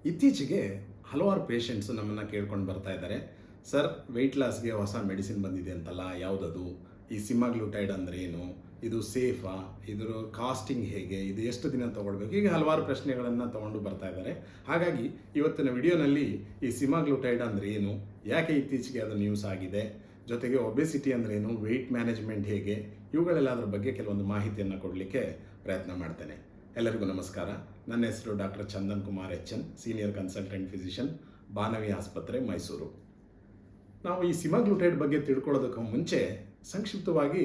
ಇತ್ತೀಚೆಗೆ ಹಲವಾರು ಪೇಷಂಟ್ಸ್ ನಮ್ಮನ್ನು ಕೇಳ್ಕೊಂಡು ಬರ್ತಾ ಇದ್ದಾರೆ. ಸರ್, ವೆಯ್ಟ್ ಲಾಸ್ಗೆ ಹೊಸ ಮೆಡಿಸಿನ್ ಬಂದಿದೆ ಅಂತಲ್ಲ, ಯಾವುದದು? ಈ ಸಿಮಾಗ್ಲೂಟೈಡ್ ಅಂದರೆ ಏನು? ಇದು ಸೇಫಾ? ಇದರ ಕಾಸ್ಟಿಂಗ್ ಹೇಗೆ? ಇದು ಎಷ್ಟು ದಿನ ತೊಗೊಳ್ಬೇಕು? ಹೀಗೆ ಹಲವಾರು ಪ್ರಶ್ನೆಗಳನ್ನು ತೊಗೊಂಡು ಬರ್ತಾ ಇದ್ದಾರೆ. ಹಾಗಾಗಿ ಇವತ್ತಿನ ವಿಡಿಯೋನಲ್ಲಿ ಈ ಸಿಮಾಗ್ಲೂಟೈಡ್ ಅಂದರೆ ಏನು, ಯಾಕೆ ಇತ್ತೀಚೆಗೆ ಅದು ನ್ಯೂಸ್ ಆಗಿದೆ, ಜೊತೆಗೆ ಒಬೆಸಿಟಿ ಅಂದರೆ ಏನು, ವೆಯ್ಟ್ ಮ್ಯಾನೇಜ್ಮೆಂಟ್ ಹೇಗೆ, ಇವುಗಳೆಲ್ಲದರ ಬಗ್ಗೆ ಕೆಲವೊಂದು ಮಾಹಿತಿಯನ್ನು ಕೊಡಲಿಕ್ಕೆ ಪ್ರಯತ್ನ ಮಾಡ್ತೇನೆ. ಎಲ್ಲರಿಗೂ ನಮಸ್ಕಾರ. ನನ್ನ ಹೆಸರು doctor Chandan Kumar H N., senior consultant physician, Banavi ಆಸ್ಪತ್ರೆ, ಮೈಸೂರು. ನಾವು ಈ ಸಿಮಾಗ್ಲೂಟೈಡ್ ಬಗ್ಗೆ ತಿಳ್ಕೊಳ್ಳೋದಕ್ಕೆ ಮುಂಚೆ ಸಂಕ್ಷಿಪ್ತವಾಗಿ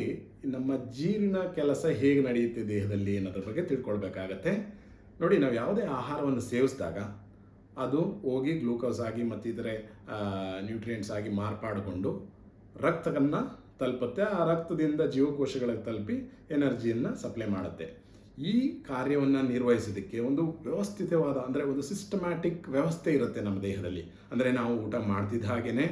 ನಮ್ಮ ಜೀರ್ಣ ಕೆಲಸ ಹೇಗೆ ನಡೆಯುತ್ತೆ ದೇಹದಲ್ಲಿ ಅನ್ನೋದ್ರ ಬಗ್ಗೆ ತಿಳ್ಕೊಳ್ಬೇಕಾಗತ್ತೆ. ನೋಡಿ, ನಾವು ಯಾವುದೇ ಆಹಾರವನ್ನು ಸೇವಿಸಿದಾಗ ಅದು ಹೋಗಿ ಗ್ಲೂಕೋಸ್ ಆಗಿ ಮತ್ತಿತರೆ ನ್ಯೂಟ್ರಿಯೆಂಟ್ಸ್ ಆಗಿ ಮಾರ್ಪಾಡಿಕೊಂಡು ರಕ್ತವನ್ನು ತಲುಪುತ್ತೆ. ಆ ರಕ್ತದಿಂದ ಜೀವಕೋಶಗಳಿಗೆ ತಲುಪಿ ಎನರ್ಜಿಯನ್ನು ಸಪ್ಲೈ ಮಾಡುತ್ತೆ. ಈ ಕಾರ್ಯವನ್ನು ನಿರ್ವಹಿಸೋದಕ್ಕೆ ಒಂದು ವ್ಯವಸ್ಥಿತವಾದ, ಅಂದರೆ ಒಂದು ಸಿಸ್ಟಮ್ಯಾಟಿಕ್ ವ್ಯವಸ್ಥೆ ಇರುತ್ತೆ ನಮ್ಮ ದೇಹದಲ್ಲಿ. ಅಂದರೆ ನಾವು ಊಟ ಮಾಡ್ತಿದ್ದ ಹಾಗೆಯೇ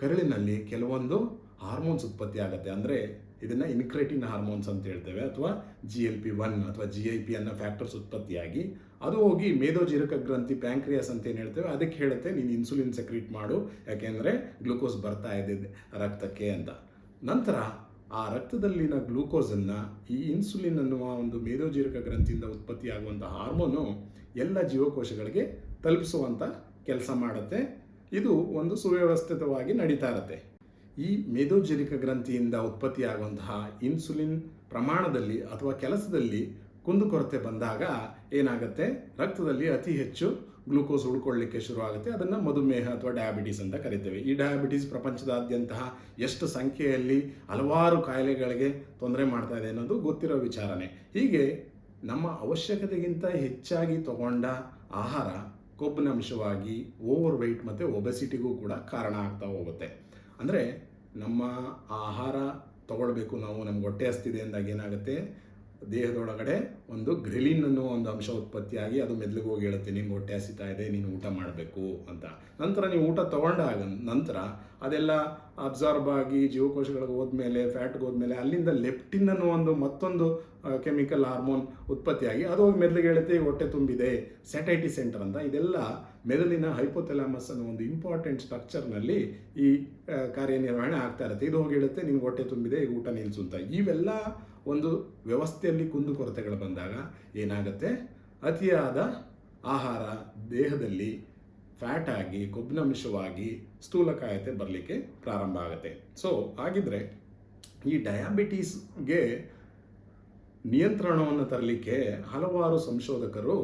ಕರುಳಿನಲ್ಲಿ ಕೆಲವೊಂದು ಹಾರ್ಮೋನ್ಸ್ ಉತ್ಪತ್ತಿ ಆಗುತ್ತೆ. ಅಂದರೆ ಇದನ್ನು ಇನ್ಕ್ರೆಟಿನ್ ಹಾರ್ಮೋನ್ಸ್ ಅಂತ ಹೇಳ್ತೇವೆ, ಅಥವಾ GLP-1 ಅಥವಾ GIP ಅನ್ನೋ ಫ್ಯಾಕ್ಟರ್ಸ್ ಉತ್ಪತ್ತಿಯಾಗಿ ಅದು ಹೋಗಿ ಮೇದೋಜೀರಕ ಗ್ರಂಥಿ, ಪ್ಯಾಂಕ್ರಿಯಾಸ್ ಅಂತ ಏನು ಹೇಳ್ತೇವೆ, ಅದಕ್ಕೆ ಹೇಳುತ್ತೆ ನೀನು ಇನ್ಸುಲಿನ್ ಸೆಕ್ರೀಟ್ ಮಾಡು, ಯಾಕೆಂದರೆ ಗ್ಲೂಕೋಸ್ ಬರ್ತಾ ಇದೆ ರಕ್ತಕ್ಕೆ ಅಂತ. ನಂತರ ಆ ರಕ್ತದಲ್ಲಿನ ಗ್ಲೂಕೋಸನ್ನು ಈ ಇನ್ಸುಲಿನ್ ಅನ್ನುವ ಒಂದು ಮೇದೋಜೀರಕ ಗ್ರಂಥಿಯಿಂದ ಉತ್ಪತ್ತಿಯಾಗುವಂಥ ಹಾರ್ಮೋನು ಎಲ್ಲ ಜೀವಕೋಶಗಳಿಗೆ ತಲುಪಿಸುವಂಥ ಕೆಲಸ ಮಾಡುತ್ತೆ. ಇದು ಒಂದು ಸುವ್ಯವಸ್ಥಿತವಾಗಿ ನಡೀತಾ ಇರುತ್ತೆ. ಈ ಮೇದೋಜೀರಕ ಗ್ರಂಥಿಯಿಂದ ಉತ್ಪತ್ತಿಯಾಗುವಂತಹ ಇನ್ಸುಲಿನ್ ಪ್ರಮಾಣದಲ್ಲಿ ಅಥವಾ ಕೆಲಸದಲ್ಲಿ ಕುಂದುಕೊರತೆ ಬಂದಾಗ ಏನಾಗುತ್ತೆ, ರಕ್ತದಲ್ಲಿ ಅತಿ ಹೆಚ್ಚು ಗ್ಲೂಕೋಸ್ ಉಳ್ಕೊಳ್ಳಿಕ್ಕೆ ಶುರುವಾಗುತ್ತೆ. ಅದನ್ನು ಮಧುಮೇಹ ಅಥವಾ ಡಯಾಬಿಟೀಸ್ ಅಂತ ಕರಿತೇವೆ. ಈ ಡಯಾಬಿಟೀಸ್ ಪ್ರಪಂಚದಾದ್ಯಂತಹ ಎಷ್ಟು ಸಂಖ್ಯೆಯಲ್ಲಿ ಹಲವಾರು ಕಾಯಿಲೆಗಳಿಗೆ ತೊಂದರೆ ಮಾಡ್ತಾ ಇದೆ ಅನ್ನೋದು ಗೊತ್ತಿರೋ ವಿಚಾರನೆ. ಹೀಗೆ ನಮ್ಮ ಅವಶ್ಯಕತೆಗಿಂತ ಹೆಚ್ಚಾಗಿ ತಗೊಂಡ ಆಹಾರ ಕೊಬ್ಬಿನಾಂಶವಾಗಿ ಓವರ್ ವೆಯ್ಟ್ ಮತ್ತು ಒಬೆಸಿಟಿಗೂ ಕೂಡ ಕಾರಣ ಆಗ್ತಾ ಹೋಗುತ್ತೆ. ಅಂದರೆ ನಮ್ಮ ಆಹಾರ ತಗೊಳ್ಬೇಕು, ನಾವು ನಮ್ಗೆ ಹೊಟ್ಟೆ ಹಸ್ತಿದೆ ಅಂದಾಗ ಏನಾಗುತ್ತೆ, ದೇಹದೊಳಗಡೆ ಒಂದು ಗ್ರೆಲಿನ್ ಅನ್ನೋ ಒಂದು ಅಂಶ ಉತ್ಪತ್ತಿಯಾಗಿ ಅದು ಮೆದುಳಿಗೆ ಹೋಗಿ ಹೇಳುತ್ತೆ, ನಿಮ್ಗೆ ಹೊಟ್ಟೆ ಹಸಿತಾ ಇದೆ, ನೀನು ಊಟ ಮಾಡಬೇಕು ಅಂತ. ನಂತರ ನೀವು ಊಟ ತೊಗೊಂಡಾಗ ನಂತರ ಅದೆಲ್ಲ ಅಬ್ಸಾರ್ಬ್ ಆಗಿ ಜೀವಕೋಶಗಳಿಗೆ ಹೋದ್ಮೇಲೆ, ಫ್ಯಾಟ್ಗೆ ಹೋದ್ಮೇಲೆ ಅಲ್ಲಿಂದ ಲೆಪ್ಟಿನ್ ಅನ್ನೋ ಒಂದು ಮತ್ತೊಂದು ಕೆಮಿಕಲ್ ಹಾರ್ಮೋನ್ ಉತ್ಪತ್ತಿಯಾಗಿ ಅದು ಹೋಗಿ ಮೆದುಳಿಗೆ ಹೇಳುತ್ತೆ ಹೊಟ್ಟೆ ತುಂಬಿದೆ, ಸ್ಯಾಟೈಟಿ ಸೆಂಟರ್ ಅಂತ. ಇದೆಲ್ಲ ಮೆದುಳಿನ ಹೈಪೋಥೆಲಾಮಸ್ ಅನ್ನೋ ಒಂದು ಇಂಪಾರ್ಟೆಂಟ್ ಸ್ಟ್ರಕ್ಚರ್ನಲ್ಲಿ ಈ ಕಾರ್ಯನಿರ್ವಹಣೆ ಆಗ್ತಾ ಇರುತ್ತೆ. ಇದು ಹೋಗಿ ಹೇಳುತ್ತೆ ನಿಮ್ಗೆ ಹೊಟ್ಟೆ ತುಂಬಿದೆ, ಈಗ ಊಟ ನಿಲ್ಲಿಸು ಅಂತ. ಇವೆಲ್ಲ ಒಂದು ವ್ಯವಸ್ಥೆಯಲ್ಲಿ ಕುಂದುಕೊರತೆಗಳು ಬಂದಾಗ ಏನಾಗುತ್ತೆ, ಅತಿಯಾದ ಆಹಾರ ದೇಹದಲ್ಲಿ ಫ್ಯಾಟ್ ಆಗಿ ಕೊಬ್ಬಿನಾಂಶವಾಗಿ ಸ್ಥೂಲಕಾಯತೆ ಬರಲಿಕ್ಕೆ ಪ್ರಾರಂಭ ಆಗುತ್ತೆ. ಸೊ ಹಾಗಿದ್ರೆ ಈ ಡಯಾಬಿಟೀಸ್ಗೆ ನಿಯಂತ್ರಣವನ್ನು ತರಲಿಕ್ಕೆ ಹಲವಾರು ಸಂಶೋಧಕರು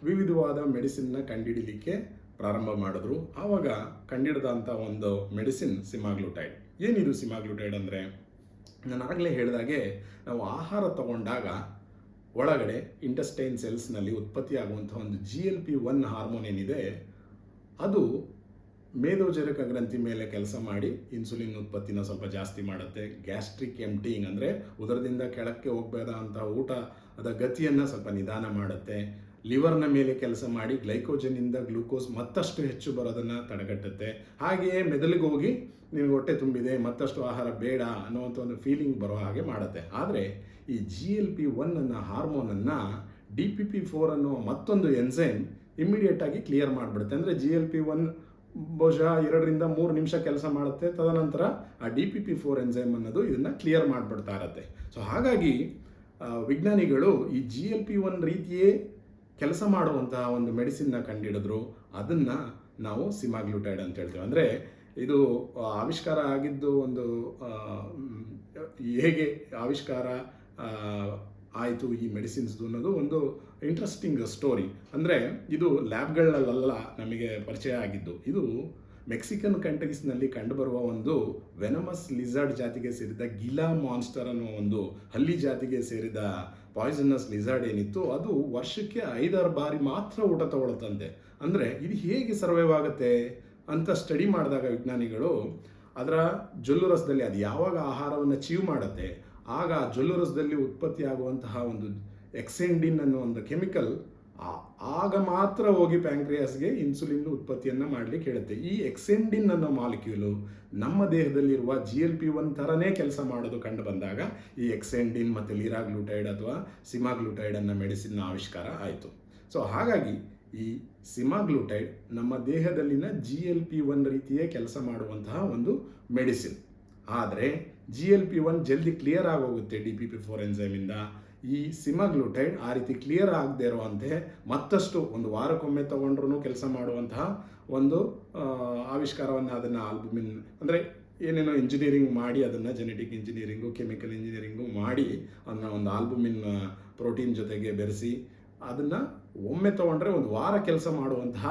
ವಿವಿಧವಾದ ಮೆಡಿಸಿನ್ನ ಕಂಡುಹಿಡಲಿಕ್ಕೆ ಪ್ರಾರಂಭ ಮಾಡಿದ್ರು. ಆವಾಗ ಕಂಡುಹಿಡಿದಂಥ ಒಂದು ಮೆಡಿಸಿನ್ ಸಿಮಾಗ್ಲೂಟೈಡ್. ಏನಿದು ಸಿಮಾಗ್ಲೂಟೈಡ್ ಅಂದರೆ, ನಾನು ಆಗಲೇ ಹೇಳಿದಾಗೆ ನಾವು ಆಹಾರ ತಗೊಂಡಾಗ ಒಳಗಡೆ ಇಂಟೆಸ್ಟೈನ್ ಸೆಲ್ಸ್ನಲ್ಲಿ ಉತ್ಪತ್ತಿಯಾಗುವಂಥ ಒಂದು GLP-1 ಹಾರ್ಮೋನ್ ಏನಿದೆ, ಅದು ಮೇದೋಜೀರಕ ಗ್ರಂಥಿ ಮೇಲೆ ಕೆಲಸ ಮಾಡಿ ಇನ್ಸುಲಿನ್ ಉತ್ಪತ್ತಿನ ಸ್ವಲ್ಪ ಜಾಸ್ತಿ ಮಾಡುತ್ತೆ. ಗ್ಯಾಸ್ಟ್ರಿಕ್ ಎಂಪ್ಟಿಂಗ್ ಅಂದರೆ ಉದರದಿಂದ ಕೆಳಕ್ಕೆ ಹೋಗಬೇಕಾದಂಥ ಊಟದ ಗತಿಯನ್ನು ಸ್ವಲ್ಪ ನಿಧಾನ ಮಾಡುತ್ತೆ. ಲಿವರ್ನ ಮೇಲೆ ಕೆಲಸ ಮಾಡಿ ಗ್ಲೈಕೋಜನ್ನಿಂದ ಗ್ಲೂಕೋಸ್ ಮತ್ತಷ್ಟು ಹೆಚ್ಚು ಬರೋದನ್ನು ತಡೆಗಟ್ಟುತ್ತೆ. ಹಾಗೆಯೇ ಮೆದುಳಿಗೆ ಹೋಗಿ ನಿನಗೆ ಹೊಟ್ಟೆ ತುಂಬಿದೆ, ಮತ್ತಷ್ಟು ಆಹಾರ ಬೇಡ ಅನ್ನುವಂಥ ಒಂದು ಫೀಲಿಂಗ್ ಬರೋ ಹಾಗೆ ಮಾಡುತ್ತೆ. ಆದರೆ ಈ GLP-1 ಅನ್ನೋ ಹಾರ್ಮೋನನ್ನು DPP-4 ಅನ್ನೋ ಮತ್ತೊಂದು ಎನ್ಸೈಮ್ ಇಮ್ಮಿಡಿಯೇಟಾಗಿ ಕ್ಲಿಯರ್ ಮಾಡಿಬಿಡುತ್ತೆ. ಅಂದರೆ GLP-1 ಬಹುಶಃ 2 ರಿಂದ 3 ನಿಮಿಷ ಕೆಲಸ ಮಾಡುತ್ತೆ. ತದನಂತರ ಆ DPP-4 ಎನ್ಸೈಮ್ ಅನ್ನೋದು ಇದನ್ನು ಕ್ಲಿಯರ್ ಮಾಡಿಬಿಡ್ತಾ ಇರುತ್ತೆ. ಸೊ ಹಾಗಾಗಿ ವಿಜ್ಞಾನಿಗಳು ಈ GLP-1 ರೀತಿಯೇ ಕೆಲಸ ಮಾಡುವಂತಹ ಒಂದು ಮೆಡಿಸಿನ್ನ ಕಂಡುಹಿಡಿದ್ರು. ಅದನ್ನು ನಾವು ಸಿಮಾಗ್ಲೂಟೈಡ್ ಅಂತ ಹೇಳ್ತೇವೆ. ಅಂದರೆ ಇದು ಆವಿಷ್ಕಾರ ಆಗಿದ್ದು ಒಂದು ಹೇಗೆ ಆವಿಷ್ಕಾರ ಆಯಿತು ಈ ಮೆಡಿಸಿನ್ಸ್ದು ಅನ್ನೋದು ಒಂದು ಇಂಟ್ರೆಸ್ಟಿಂಗ್ ಸ್ಟೋರಿ. ಅಂದರೆ ಇದು ಲ್ಯಾಬ್ಗಳಲ್ಲ ನಮಗೆ ಪರಿಚಯ ಆಗಿದ್ದು. ಇದು ಮೆಕ್ಸಿಕನ್ ಕಂಟ್ರೀಸ್ನಲ್ಲಿ ಕಂಡುಬರುವ ಒಂದು ವೆನಮಸ್ ಲಿಝರ್ಡ್ ಜಾತಿಗೆ ಸೇರಿದ ಗಿಲಾ ಮಾನ್ಸ್ಟರ್ ಅನ್ನೋ ಒಂದು ಹಲ್ಲಿ ಜಾತಿಗೆ ಸೇರಿದ ಪಾಯ್ಸನಸ್ ಲಿಝರ್ಡ್ ಏನಿತ್ತು, ಅದು ವರ್ಷಕ್ಕೆ 5-6 ಬಾರಿ ಮಾತ್ರ ಊಟ ತಗೊಳ್ಳುತ್ತಂತೆ. ಅಂದರೆ ಇದು ಹೇಗೆ ಸರ್ವೈವ್ ಆಗುತ್ತೆ ಅಂತ ಸ್ಟಡಿ ಮಾಡಿದಾಗ ವಿಜ್ಞಾನಿಗಳು ಅದರ ಜೊಲ್ಲು ರಸದಲ್ಲಿ, ಅದು ಯಾವಾಗ ಆಹಾರವನ್ನು ಚೀವ್ ಮಾಡುತ್ತೆ ಆಗ ಜೊಲ್ಲು ರಸದಲ್ಲಿ ಉತ್ಪತ್ತಿಯಾಗುವಂತಹ ಒಂದು ಎಕ್ಸೆಂಡಿನ್ ಅನ್ನೋ ಒಂದು ಕೆಮಿಕಲ್ ಆಗ ಮಾತ್ರ ಹೋಗಿ ಪ್ಯಾಂಕ್ರಿಯಾಸ್ಗೆ ಇನ್ಸುಲಿನ್ ಉತ್ಪತ್ತಿಯನ್ನು ಮಾಡಲಿಕ್ಕೆ ಹೇಳುತ್ತೆ. ಈ ಎಕ್ಸೆಂಡಿನ್ ಅನ್ನೋ ಮಾಲಿಕ್ಯೂಲು ನಮ್ಮ ದೇಹದಲ್ಲಿರುವ GLP-1 ಥರನೇ ಕೆಲಸ ಮಾಡೋದು ಕಂಡು ಬಂದಾಗ ಈ ಎಕ್ಸೆಂಡಿನ್ ಮತ್ತು ಲಿರಾಗ್ಲೂಟೈಡ್ ಅಥವಾ ಸಿಮಾಗ್ಲೂಟೈಡ್ ಅನ್ನೋ ಮೆಡಿಸಿನ್ನ ಆವಿಷ್ಕಾರ ಆಯಿತು. ಸೊ ಹಾಗಾಗಿ ಈ ಸಿಮಾಗ್ಲೂಟೈಡ್ ನಮ್ಮ ದೇಹದಲ್ಲಿನ GLP-1 ರೀತಿಯೇ ಕೆಲಸ ಮಾಡುವಂತಹ ಒಂದು ಮೆಡಿಸಿನ್. ಆದರೆ GLP-1 ಜಲ್ದಿ ಕ್ಲಿಯರ್ ಆಗೋಗುತ್ತೆ DPP-4 ಎಂಜೈಮಿಂದ. ಈ ಸಿಮಾಗ್ಲೂಟೈಡ್ ಆ ರೀತಿ ಕ್ಲಿಯರ್ ಆಗದೆ ಇರುವಂತೆ ಮತ್ತಷ್ಟು ಒಂದು ವಾರಕ್ಕೊಮ್ಮೆ ತಗೊಂಡ್ರೂ ಕೆಲಸ ಮಾಡುವಂತಹ ಒಂದು ಆವಿಷ್ಕಾರವನ್ನು, ಅದನ್ನು ಆಲ್ಬುಮಿನ್ ಅಂದರೆ ಏನೇನೋ ಇಂಜಿನಿಯರಿಂಗ್ ಮಾಡಿ ಅದನ್ನು ಜೆನೆಟಿಕ್ ಇಂಜಿನಿಯರಿಂಗು, ಕೆಮಿಕಲ್ ಇಂಜಿನಿಯರಿಂಗು ಮಾಡಿ ಅದನ್ನು ಒಂದು ಆಲ್ಬುಮಿನ್ ಪ್ರೋಟೀನ್ ಜೊತೆಗೆ ಬೆರೆಸಿ ಅದನ್ನು ಒಮ್ಮೆ ತೊಗೊಂಡ್ರೆ ಒಂದು ವಾರ ಕೆಲಸ ಮಾಡುವಂತಹ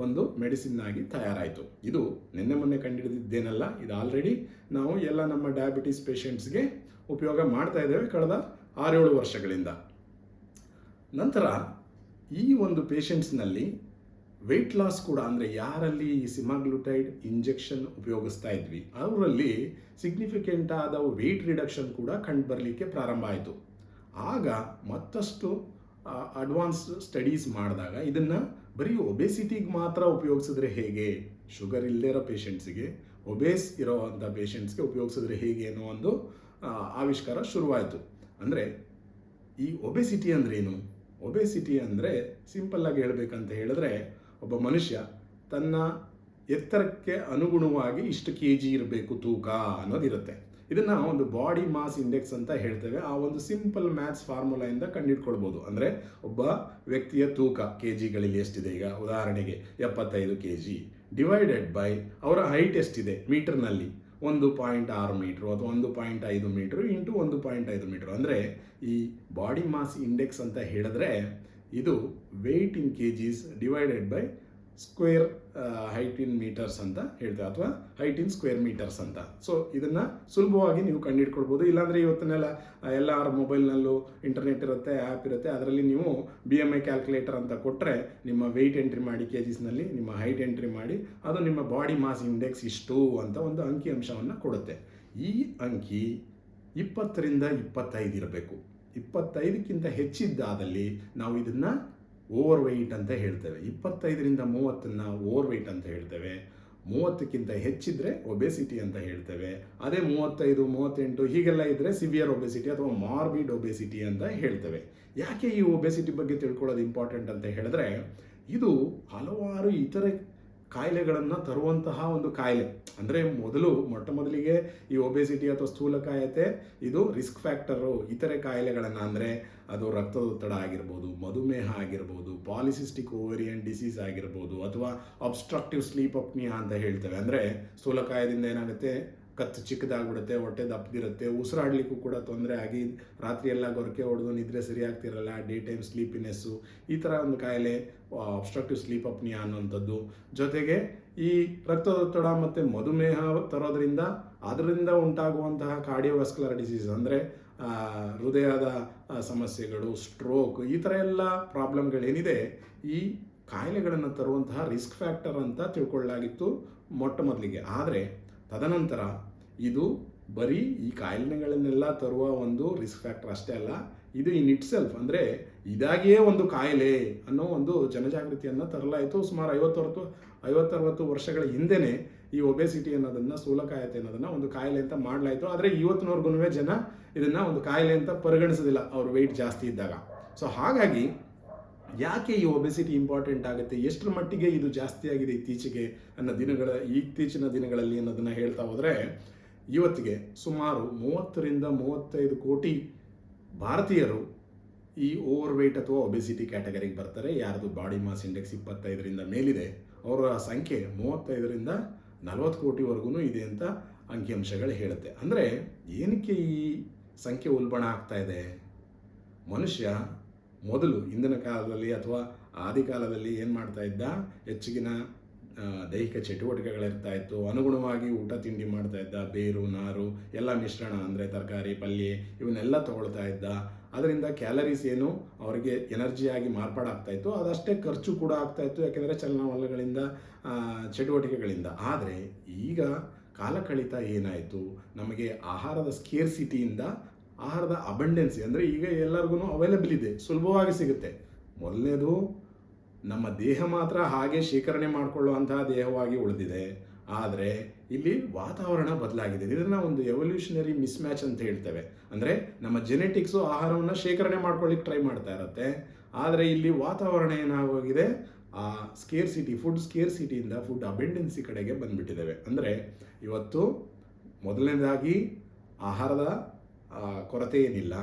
ಒಂದು ಮೆಡಿಸಿನ್ ಆಗಿ ತಯಾರಾಯಿತು. ಇದು ನಿನ್ನೆ ಮೊನ್ನೆ ಕಂಡುಹಿಡಿದಿದ್ದೇನಲ್ಲ, ಇದು ಆಲ್ರೆಡಿ ನಾವು ಎಲ್ಲ ನಮ್ಮ ಡಯಾಬಿಟಿಸ್ ಪೇಷಂಟ್ಸ್ಗೆ ಉಪಯೋಗ ಮಾಡ್ತಾ ಇದ್ದೇವೆ ಕಳೆದ 6-7 ವರ್ಷಗಳಿಂದ. ನಂತರ ಈ ಒಂದು ಪೇಷಂಟ್ಸ್ನಲ್ಲಿ ವೆಯ್ಟ್ ಲಾಸ್ ಕೂಡ, ಅಂದರೆ ಯಾರಲ್ಲಿ ಈ ಸಿಮಾಗ್ಲೂಟೈಡ್ ಇಂಜೆಕ್ಷನ್ ಉಪಯೋಗಿಸ್ತಾ ಇದ್ವಿ ಅವರಲ್ಲಿ ಸಿಗ್ನಿಫಿಕೆಂಟ್ ಆದ ವೆಯ್ಟ್ ರಿಡಕ್ಷನ್ ಕೂಡ ಕಂಡು ಬರಲಿಕ್ಕೆ ಪ್ರಾರಂಭ ಆಯಿತು. ಆಗ ಮತ್ತಷ್ಟು ಅಡ್ವಾನ್ಸ್ ಸ್ಟಡೀಸ್ ಮಾಡಿದಾಗ ಇದನ್ನು ಬರೀ ಒಬೆಸಿಟಿಗೆ ಮಾತ್ರ ಉಪಯೋಗಿಸಿದ್ರೆ ಹೇಗೆ, ಶುಗರ್ ಇಲ್ಲದೇ ಇರೋ ಪೇಷಂಟ್ಸಿಗೆ, ಒಬೇಸ್ ಇರೋವಂಥ ಪೇಷಂಟ್ಸ್ಗೆ ಉಪಯೋಗಿಸಿದ್ರೆ ಹೇಗೆ ಅನ್ನೋ ಒಂದು ಆವಿಷ್ಕಾರ ಶುರುವಾಯಿತು. ಅಂದರೆ ಈ ಒಬೆಸಿಟಿ ಅಂದ್ರೇನು? ಒಬೆಸಿಟಿ ಅಂದರೆ ಸಿಂಪಲ್ಲಾಗಿ ಹೇಳಬೇಕಂತ ಹೇಳಿದ್ರೆ, ಒಬ್ಬ ಮನುಷ್ಯ ತನ್ನ ಎತ್ತರಕ್ಕೆ ಅನುಗುಣವಾಗಿ ಇಷ್ಟು kg ಇರಬೇಕು ತೂಕ ಅನ್ನೋದಿರುತ್ತೆ. ಇದನ್ನು ಒಂದು ಬಾಡಿ ಮಾಸ್ ಇಂಡೆಕ್ಸ್ ಅಂತ ಹೇಳ್ತೇವೆ. ಆ ಒಂದು ಸಿಂಪಲ್ ಮ್ಯಾಥ್ಸ್ ಫಾರ್ಮುಲಾಯಿಂದ ಕಂಡುಹಿಡ್ಕೊಳ್ಬೋದು. ಅಂದರೆ ಒಬ್ಬ ವ್ಯಕ್ತಿಯ ತೂಕ kgಗಳಲ್ಲಿ ಎಷ್ಟಿದೆ, ಈಗ ಉದಾಹರಣೆಗೆ 75 kg ಡಿವೈಡೆಡ್ ಬೈ ಅವರ ಹೈಟ್ ಎಷ್ಟಿದೆ ಮೀಟರ್ನಲ್ಲಿ, 1.6 ಮೀಟ್ರು ಅಥವಾ 1.5 ಮೀಟ್ರು ಇಂಟು 1.5 ಮೀಟ್ರು. ಅಂದರೆ ಈ ಬಾಡಿ ಮಾಸ್ ಇಂಡೆಕ್ಸ್ ಅಂತ ಹೇಳಿದ್ರೆ ಇದು weight in kgs divided by square height in metres ಅಂತ ಹೇಳ್ತೇವೆ, ಅಥವಾ ಹೈಟ್ ಇನ್ ಸ್ಕ್ವೇರ್ ಮೀಟರ್ಸ್ ಅಂತ. ಸೊ ಇದನ್ನು ಸುಲಭವಾಗಿ ನೀವು ಕಂಡುಹಿಡ್ಕೊಳ್ಬೋದು. ಇಲ್ಲಾಂದರೆ ಇವತ್ತನ್ನೆಲ್ಲ ಎಲ್ಲರ ಮೊಬೈಲ್ನಲ್ಲೂ ಇಂಟರ್ನೆಟ್ ಇರುತ್ತೆ, ಆ್ಯಪ್ ಇರುತ್ತೆ, ಅದರಲ್ಲಿ ನೀವು BMI ಕ್ಯಾಲ್ಕುಲೇಟರ್ ಅಂತ ಕೊಟ್ಟರೆ ನಿಮ್ಮ ವೆಯ್ಟ್ ಎಂಟ್ರಿ ಮಾಡಿ kgsನಲ್ಲಿ ನಿಮ್ಮ ಹೈಟ್ ಎಂಟ್ರಿ ಮಾಡಿ ಅದು ನಿಮ್ಮ ಬಾಡಿ ಮಾಸ್ ಇಂಡೆಕ್ಸ್ ಇಷ್ಟು ಅಂತ ಒಂದು ಅಂಕಿ ಅಂಶವನ್ನು ಕೊಡುತ್ತೆ. ಈ ಅಂಕಿ 20ರಿಂದ 25 ಇರಬೇಕು. 25ಕ್ಕಿಂತ ಹೆಚ್ಚಿದ್ದಾದಲ್ಲಿ ನಾವು ಇದನ್ನು ಓವರ್ ವೆಯ್ಟ್ ಅಂತ ಹೇಳ್ತೇವೆ. 25ರಿಂದ 30ನ್ನು ಓವರ್ ವೆಯ್ಟ್ ಅಂತ ಹೇಳ್ತೇವೆ. 30ಕ್ಕಿಂತ ಹೆಚ್ಚಿದ್ರೆ ಒಬೆಸಿಟಿ ಅಂತ ಹೇಳ್ತೇವೆ. ಅದೇ 35, 38 ಹೀಗೆಲ್ಲ ಇದ್ದರೆ ಸಿವಿಯರ್ ಒಬೆಸಿಟಿ ಅಥವಾ ಮಾರ್ಬಿಡ್ ಒಬೆಸಿಟಿ ಅಂತ ಹೇಳ್ತೇವೆ. ಯಾಕೆ ಈ ಒಬೆಸಿಟಿ ಬಗ್ಗೆ ತಿಳ್ಕೊಳ್ಳೋದು ಇಂಪಾರ್ಟೆಂಟ್ ಅಂತ ಹೇಳಿದ್ರೆ, ಇದು ಹಲವಾರು ಇತರೆ ಕಾಯಿಲೆಗಳನ್ನು ತರುವಂತಹ ಒಂದು ಕಾಯಿಲೆ. ಅಂದರೆ ಮೊಟ್ಟ ಮೊದಲಿಗೆ ಈ ಒಬೆಸಿಟಿ ಅಥವಾ ಸ್ಥೂಲಕಾಯತೆ ಇದು ರಿಸ್ಕ್ ಫ್ಯಾಕ್ಟರು ಇತರೆ ಕಾಯಿಲೆಗಳನ್ನು, ಅಂದರೆ ಅದು ರಕ್ತದೊತ್ತಡ ಆಗಿರ್ಬೋದು, ಮಧುಮೇಹ ಆಗಿರ್ಬೋದು, ಪಾಲಿಸಿಸ್ಟಿಕ್ ಓವೇರಿಯನ್ ಡಿಸೀಸ್ ಆಗಿರ್ಬೋದು, ಅಥವಾ ಅಬ್ಸ್ಟ್ರಕ್ಟಿವ್ ಸ್ಲೀಪ್ ಅಪ್ನಿಯಾ ಅಂತ ಹೇಳ್ತೇವೆ. ಅಂದರೆ ಸ್ಥೂಲಕಾಯದಿಂದ ಏನಾಗುತ್ತೆ, ಕತ್ತು ಚಿಕ್ಕದಾಗ್ಬಿಡುತ್ತೆ, ಹೊಟ್ಟೆ ದಪ್ಪದಿರುತ್ತೆ, ಉಸಿರಾಡಲಿಕ್ಕೂ ಕೂಡ ತೊಂದರೆ ಆಗಿ ರಾತ್ರಿ ಎಲ್ಲ ಗೊರಕೆ ಹೊಡೆದು ನಿದ್ರೆ ಸರಿಯಾಗ್ತಿರಲ್ಲ, ಡೇ ಟೈಮ್ ಸ್ಲೀಪಿನೆಸ್ಸು, ಈ ಥರ ಒಂದು ಕಾಯಿಲೆ ಅಬ್ಸ್ಟ್ರಕ್ಟಿವ್ ಸ್ಲೀಪ್ ಅಪ್ನಿಯಾ ಅನ್ನೋಂಥದ್ದು. ಜೊತೆಗೆ ಈ ರಕ್ತದೊತ್ತಡ ಮತ್ತು ಮಧುಮೇಹ ತರೋದ್ರಿಂದ ಅದರಿಂದ ಉಂಟಾಗುವಂತಹ ಕಾರ್ಡಿಯೋವಾಸ್ಕ್ಯುಲರ್ ಡಿಸೀಸ್, ಅಂದರೆ ಹೃದಯದ ಸಮಸ್ಯೆಗಳು, ಸ್ಟ್ರೋಕ್, ಈ ಥರ ಎಲ್ಲ ಪ್ರಾಬ್ಲಮ್ಗಳೇನಿದೆ ಈ ಕಾಯಿಲೆಗಳನ್ನು ತರುವಂತಹ ರಿಸ್ಕ್ ಫ್ಯಾಕ್ಟರ್ ಅಂತ ತಿಳ್ಕೊಳ್ಳಲಾಗಿತ್ತು ಮೊಟ್ಟ ಮೊದಲಿಗೆ. ಆದರೆ ತದನಂತರ ಇದು ಬರೀ ಈ ಕಾಯಿಲೆಗಳನ್ನೆಲ್ಲ ತರುವ ಒಂದು ರಿಸ್ಕ್ ಫ್ಯಾಕ್ಟರ್ ಅಷ್ಟೇ ಅಲ್ಲ, ಇದು ಇನ್ ಇಟ್ ಸೆಲ್ಫ್, ಅಂದರೆ ಇದಾಗಿಯೇ ಒಂದು ಕಾಯಿಲೆ ಅನ್ನೋ ಒಂದು ಜನಜಾಗೃತಿಯನ್ನು ತರಲಾಯಿತು. ಸುಮಾರು 50-60 ವರ್ಷಗಳ ಹಿಂದೆಯೇ ಈ ಒಬೆಸಿಟಿ ಅನ್ನೋದನ್ನು, ಸ್ಥೂಲಕಾಯತೆ ಅನ್ನೋದನ್ನು ಒಂದು ಕಾಯಿಲೆ ಅಂತ ಮಾಡಲಾಯಿತು. ಆದರೆ ಇವತ್ತಿನವರೆಗೂ ಜನ ಇದನ್ನು ಒಂದು ಕಾಯಿಲೆ ಅಂತ ಪರಿಗಣಿಸೋದಿಲ್ಲ ಅವ್ರ ವೆಯ್ಟ್ ಜಾಸ್ತಿ ಇದ್ದಾಗ. ಸೊ ಹಾಗಾಗಿ ಯಾಕೆ ಈ ಒಬೆಸಿಟಿ ಇಂಪಾರ್ಟೆಂಟ್ ಆಗುತ್ತೆ, ಎಷ್ಟರ ಮಟ್ಟಿಗೆ ಇದು ಜಾಸ್ತಿ ಆಗಿದೆ ಇತ್ತೀಚಿನ ದಿನಗಳಲ್ಲಿ ಅನ್ನೋದನ್ನು ಹೇಳ್ತಾ ಹೋದರೆ, ಇವತ್ತಿಗೆ ಸುಮಾರು 30ರಿಂದ 35 ಕೋಟಿ ಭಾರತೀಯರು ಈ ಓವರ್ ವೆಯ್ಟ್ ಅಥವಾ ಒಬೆಸಿಟಿ ಕ್ಯಾಟಗರಿಗೆ ಬರ್ತಾರೆ. ಯಾರ್ದು ಬಾಡಿ ಮಾಸ್ ಇಂಡೆಕ್ಸ್ 25ರಿಂದ ಮೇಲಿದೆ ಅವರ ಸಂಖ್ಯೆ 35ರಿಂದ 40 ಕೋಟಿವರೆಗೂ ಇದೆ ಅಂತ ಅಂಕಿಅಂಶಗಳು ಹೇಳುತ್ತೆ. ಅಂದರೆ ಏನಕ್ಕೆ ಈ ಸಂಖ್ಯೆ ಉಲ್ಬಣ ಆಗ್ತಾ ಇದೆ? ಮನುಷ್ಯ ಮೊದಲು ಹಿಂದಿನ ಕಾಲದಲ್ಲಿ ಅಥವಾ ಆದಿಕಾಲದಲ್ಲಿ ಏನು ಮಾಡ್ತಾ ಇದ್ದ, ಹೆಚ್ಚಿನ ದೈಹಿಕ ಚಟುವಟಿಕೆಗಳಿರ್ತಾ ಇತ್ತು, ಅನುಗುಣವಾಗಿ ಊಟ ತಿಂಡಿ ಮಾಡ್ತಾ ಇದ್ದ, ಬೇರು ನಾರು ಎಲ್ಲ ಮಿಶ್ರಣ, ಅಂದರೆ ತರಕಾರಿ ಪಲ್ಯ ಇವನ್ನೆಲ್ಲ ತಗೊಳ್ತಾ ಇದ್ದ. ಅದರಿಂದ ಕ್ಯಾಲರೀಸ್ ಏನು ಅವರಿಗೆ ಎನರ್ಜಿಯಾಗಿ ಮಾರ್ಪಾಡಾಗ್ತಾ ಇತ್ತು, ಅದಷ್ಟೇ ಖರ್ಚು ಕೂಡ ಆಗ್ತಾ ಇತ್ತು, ಯಾಕೆಂದರೆ ಚಲನವಲನಗಳಿಂದ, ಚಟುವಟಿಕೆಗಳಿಂದ. ಆದರೆ ಈಗ ಕಾಲ ಕಳೀತಾ ಏನಾಯಿತು, ನಮಗೆ ಆಹಾರದ ಸ್ಕೇರ್ಸಿಟಿಯಿಂದ ಆಹಾರದ ಅಬಂಡೆನ್ಸಿ, ಅಂದರೆ ಈಗ ಎಲ್ಲರಿಗೂ ಅವೈಲೇಬಲ್ ಇದೆ, ಸುಲಭವಾಗಿ ಸಿಗುತ್ತೆ. ಮೊದಲನೇದು ನಮ್ಮ ದೇಹ ಮಾತ್ರ ಹಾಗೆ ಶೇಖರಣೆ ಮಾಡಿಕೊಳ್ಳುವಂತಹ ದೇಹವಾಗಿ ಉಳಿದಿದೆ. ಆದರೆ ಇಲ್ಲಿ ವಾತಾವರಣ ಬದಲಾಗಿದೆ. ಇದನ್ನು ಒಂದು ಎವಲ್ಯೂಷನರಿ ಮಿಸ್ಮ್ಯಾಚ್ ಅಂತ ಹೇಳ್ತೇವೆ. ಅಂದರೆ ನಮ್ಮ ಜೆನೆಟಿಕ್ಸು ಆಹಾರವನ್ನು ಶೇಖರಣೆ ಮಾಡ್ಕೊಳ್ಳಿಕ್ಕೆ ಟ್ರೈ ಮಾಡ್ತಾ ಇರುತ್ತೆ. ಆದರೆ ಇಲ್ಲಿ ವಾತಾವರಣ ಏನಾಗೋಗಿದೆ, ಆ ಫುಡ್ ಸ್ಕೇರ್ಸಿಟಿಯಿಂದ ಫುಡ್ ಅಬೆಂಡೆನ್ಸಿ ಕಡೆಗೆ ಬಂದುಬಿಟ್ಟಿದ್ದೇವೆ. ಅಂದರೆ ಇವತ್ತು ಮೊದಲನೇದಾಗಿ ಆಹಾರದ ಕೊರತೆ ಏನಿಲ್ಲ,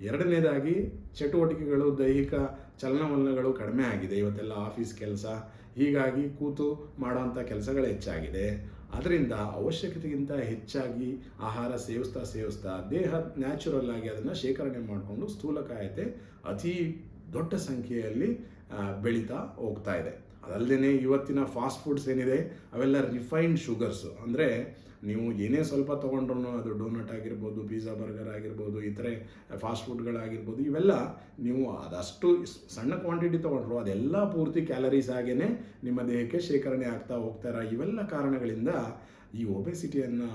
ಎರಡನೇದಾಗಿ ಚಟುವಟಿಕೆಗಳು, ದೈಹಿಕ ಚಲನವಲನಗಳು ಕಡಿಮೆ ಆಗಿದೆ. ಇವತ್ತೆಲ್ಲ ಆಫೀಸ್ ಕೆಲಸ, ಹೀಗಾಗಿ ಕೂತು ಮಾಡೋವಂಥ ಕೆಲಸಗಳು ಹೆಚ್ಚಾಗಿದೆ. ಅದರಿಂದ ಅವಶ್ಯಕತೆಗಿಂತ ಹೆಚ್ಚಾಗಿ ಆಹಾರ ಸೇವಿಸ್ತಾ ದೇಹ ನ್ಯಾಚುರಲ್ ಆಗಿ ಅದನ್ನು ಶೇಖರಣೆ ಮಾಡಿಕೊಂಡು ಸ್ಥೂಲಕಾಯತೆ ಅತಿ ದೊಡ್ಡ ಸಂಖ್ಯೆಯಲ್ಲಿ ಬೆಳೀತಾ ಹೋಗ್ತಾ ಇದೆ. ಅದಲ್ಲದೆ ಇವತ್ತಿನ ಫಾಸ್ಟ್ ಫುಡ್ಸ್ ಏನಿದೆ ಅವೆಲ್ಲ ರಿಫೈನ್ಡ್ ಶುಗರ್ಸು. ಅಂದರೆ ನೀವು ಏನೇ ಸ್ವಲ್ಪ ತೊಗೊಂಡ್ರು, ಅದು ಡೋನಟ್ ಆಗಿರ್ಬೋದು, ಪಿಜ್ಜಾ ಬರ್ಗರ್ ಆಗಿರ್ಬೋದು, ಇತರೆ ಫಾಸ್ಟ್ ಫುಡ್ಗಳಾಗಿರ್ಬೋದು, ಇವೆಲ್ಲ ನೀವು ಅದಷ್ಟು ಸಣ್ಣ ಕ್ವಾಂಟಿಟಿ ತೊಗೊಂಡ್ರು ಅದೆಲ್ಲ ಪೂರ್ತಿ ಕ್ಯಾಲರೀಸ್ ಆಗೇ ನಿಮ್ಮ ದೇಹಕ್ಕೆ ಶೇಖರಣೆ ಆಗ್ತಾ ಹೋಗ್ತಾರೆ. ಇವೆಲ್ಲ ಕಾರಣಗಳಿಂದ ಈ ಒಬೆಸಿಟಿಯನ್ನು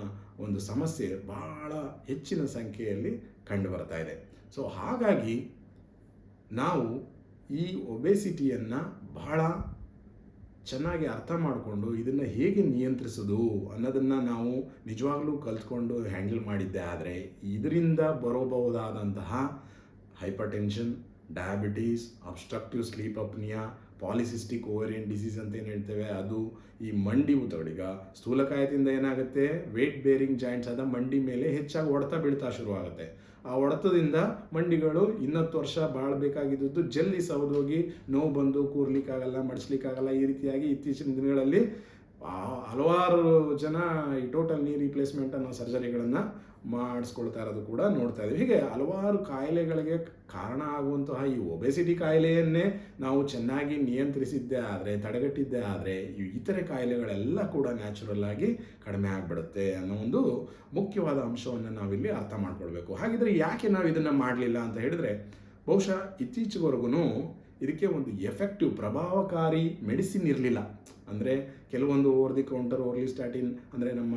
ಒಂದು ಸಮಸ್ಯೆ ಭಾಳ ಹೆಚ್ಚಿನ ಸಂಖ್ಯೆಯಲ್ಲಿ ಕಂಡು ಬರ್ತಾ ಇದೆ. ಸೊ ಹಾಗಾಗಿ ನಾವು ಈ ಒಬೆಸಿಟಿಯನ್ನು ಬಹಳ ಚೆನ್ನಾಗಿ ಅರ್ಥ ಮಾಡಿಕೊಂಡು ಇದನ್ನು ಹೇಗೆ ನಿಯಂತ್ರಿಸೋದು ಅನ್ನೋದನ್ನು ನಾವು ನಿಜವಾಗ್ಲೂ ಕಲ್ತ್ಕೊಂಡು ಹ್ಯಾಂಡಲ್ ಮಾಡಿದ್ದೆ ಆದರೆ ಇದರಿಂದ ಬರಬಹುದಾದಂತಹ hypertension, diabetes, obstructive sleep apnoea, polycystic ovarian disease ಅಂತ ಏನು ಹೇಳ್ತೇವೆ ಅದು, ಈ ಮಂಡಿ ಊತಗೀಗ ಸ್ಥೂಲಕಾಯದಿಂದ ಏನಾಗುತ್ತೆ, ವೇಟ್ ಬೇರಿಂಗ್ ಜಾಯಿಂಟ್ಸ್ ಆದ ಮಂಡಿ ಮೇಲೆ ಹೆಚ್ಚಾಗಿ ಹೊಡೆತ ಬೀಳ್ತಾ ಶುರುವಾಗುತ್ತೆ. ಆ ಹೊಡೆತದಿಂದ ಮಂಡಿಗಳು 20 ವರ್ಷ ಬಾಳಬೇಕಾಗಿದ್ದು ಜಲ್ದಿ ಸೌದೋಗಿ ನೋವು ಬಂದು ಕೂರ್ಲಿಕ್ಕಾಗಲ್ಲ, ಮಡಿಸ್ಲಿಕ್ಕಾಗಲ್ಲ. ಈ ರೀತಿಯಾಗಿ ಇತ್ತೀಚಿನ ದಿನಗಳಲ್ಲಿ ಹಲವಾರು ಜನ ಈ ಟೋಟಲ್ ನೀ ರಿಪ್ಲೇಸ್ಮೆಂಟ್ ಅನ್ನೋ ಸರ್ಜರಿಗಳನ್ನು ಮಾಡಿಸ್ಕೊಳ್ತಾ ಇರೋದು ಕೂಡ ನೋಡ್ತಾ ಇದ್ದೀವಿ. ಹೀಗೆ ಹಲವಾರು ಕಾಯಿಲೆಗಳಿಗೆ ಕಾರಣ ಆಗುವಂತಹ ಈ ಒಬೆಸಿಟಿ ಕಾಯಿಲೆಯನ್ನೇ ನಾವು ಚೆನ್ನಾಗಿ ನಿಯಂತ್ರಿಸಿದ್ದೇ ಆದರೆ, ತಡೆಗಟ್ಟಿದ್ದೇ ಆದರೆ ಇತರೆ ಕಾಯಿಲೆಗಳೆಲ್ಲ ಕೂಡ ನ್ಯಾಚುರಲ್ ಆಗಿ ಕಡಿಮೆ ಆಗಿಬಿಡುತ್ತೆ ಅನ್ನೋ ಒಂದು ಮುಖ್ಯವಾದ ಅಂಶವನ್ನು ನಾವಿಲ್ಲಿ ಅರ್ಥ ಮಾಡ್ಕೊಳ್ಬೇಕು. ಹಾಗಿದ್ರೆ ಯಾಕೆ ನಾವು ಇದನ್ನು ಮಾಡಲಿಲ್ಲ ಅಂತ ಹೇಳಿದ್ರೆ, ಬಹುಶಃ ಇತ್ತೀಚೆವರೆಗೂ ಇದಕ್ಕೆ ಒಂದು ಎಫೆಕ್ಟಿವ್, ಪ್ರಭಾವಕಾರಿ ಮೆಡಿಸಿನ್ ಇರಲಿಲ್ಲ. ಅಂದರೆ ಕೆಲವೊಂದು ಓವರ್ ದಿ ಕೌಂಟರ್ ಓರ್ಲಿಸ್ಟಾಟಿನ್ ಅಂದರೆ ನಮ್ಮ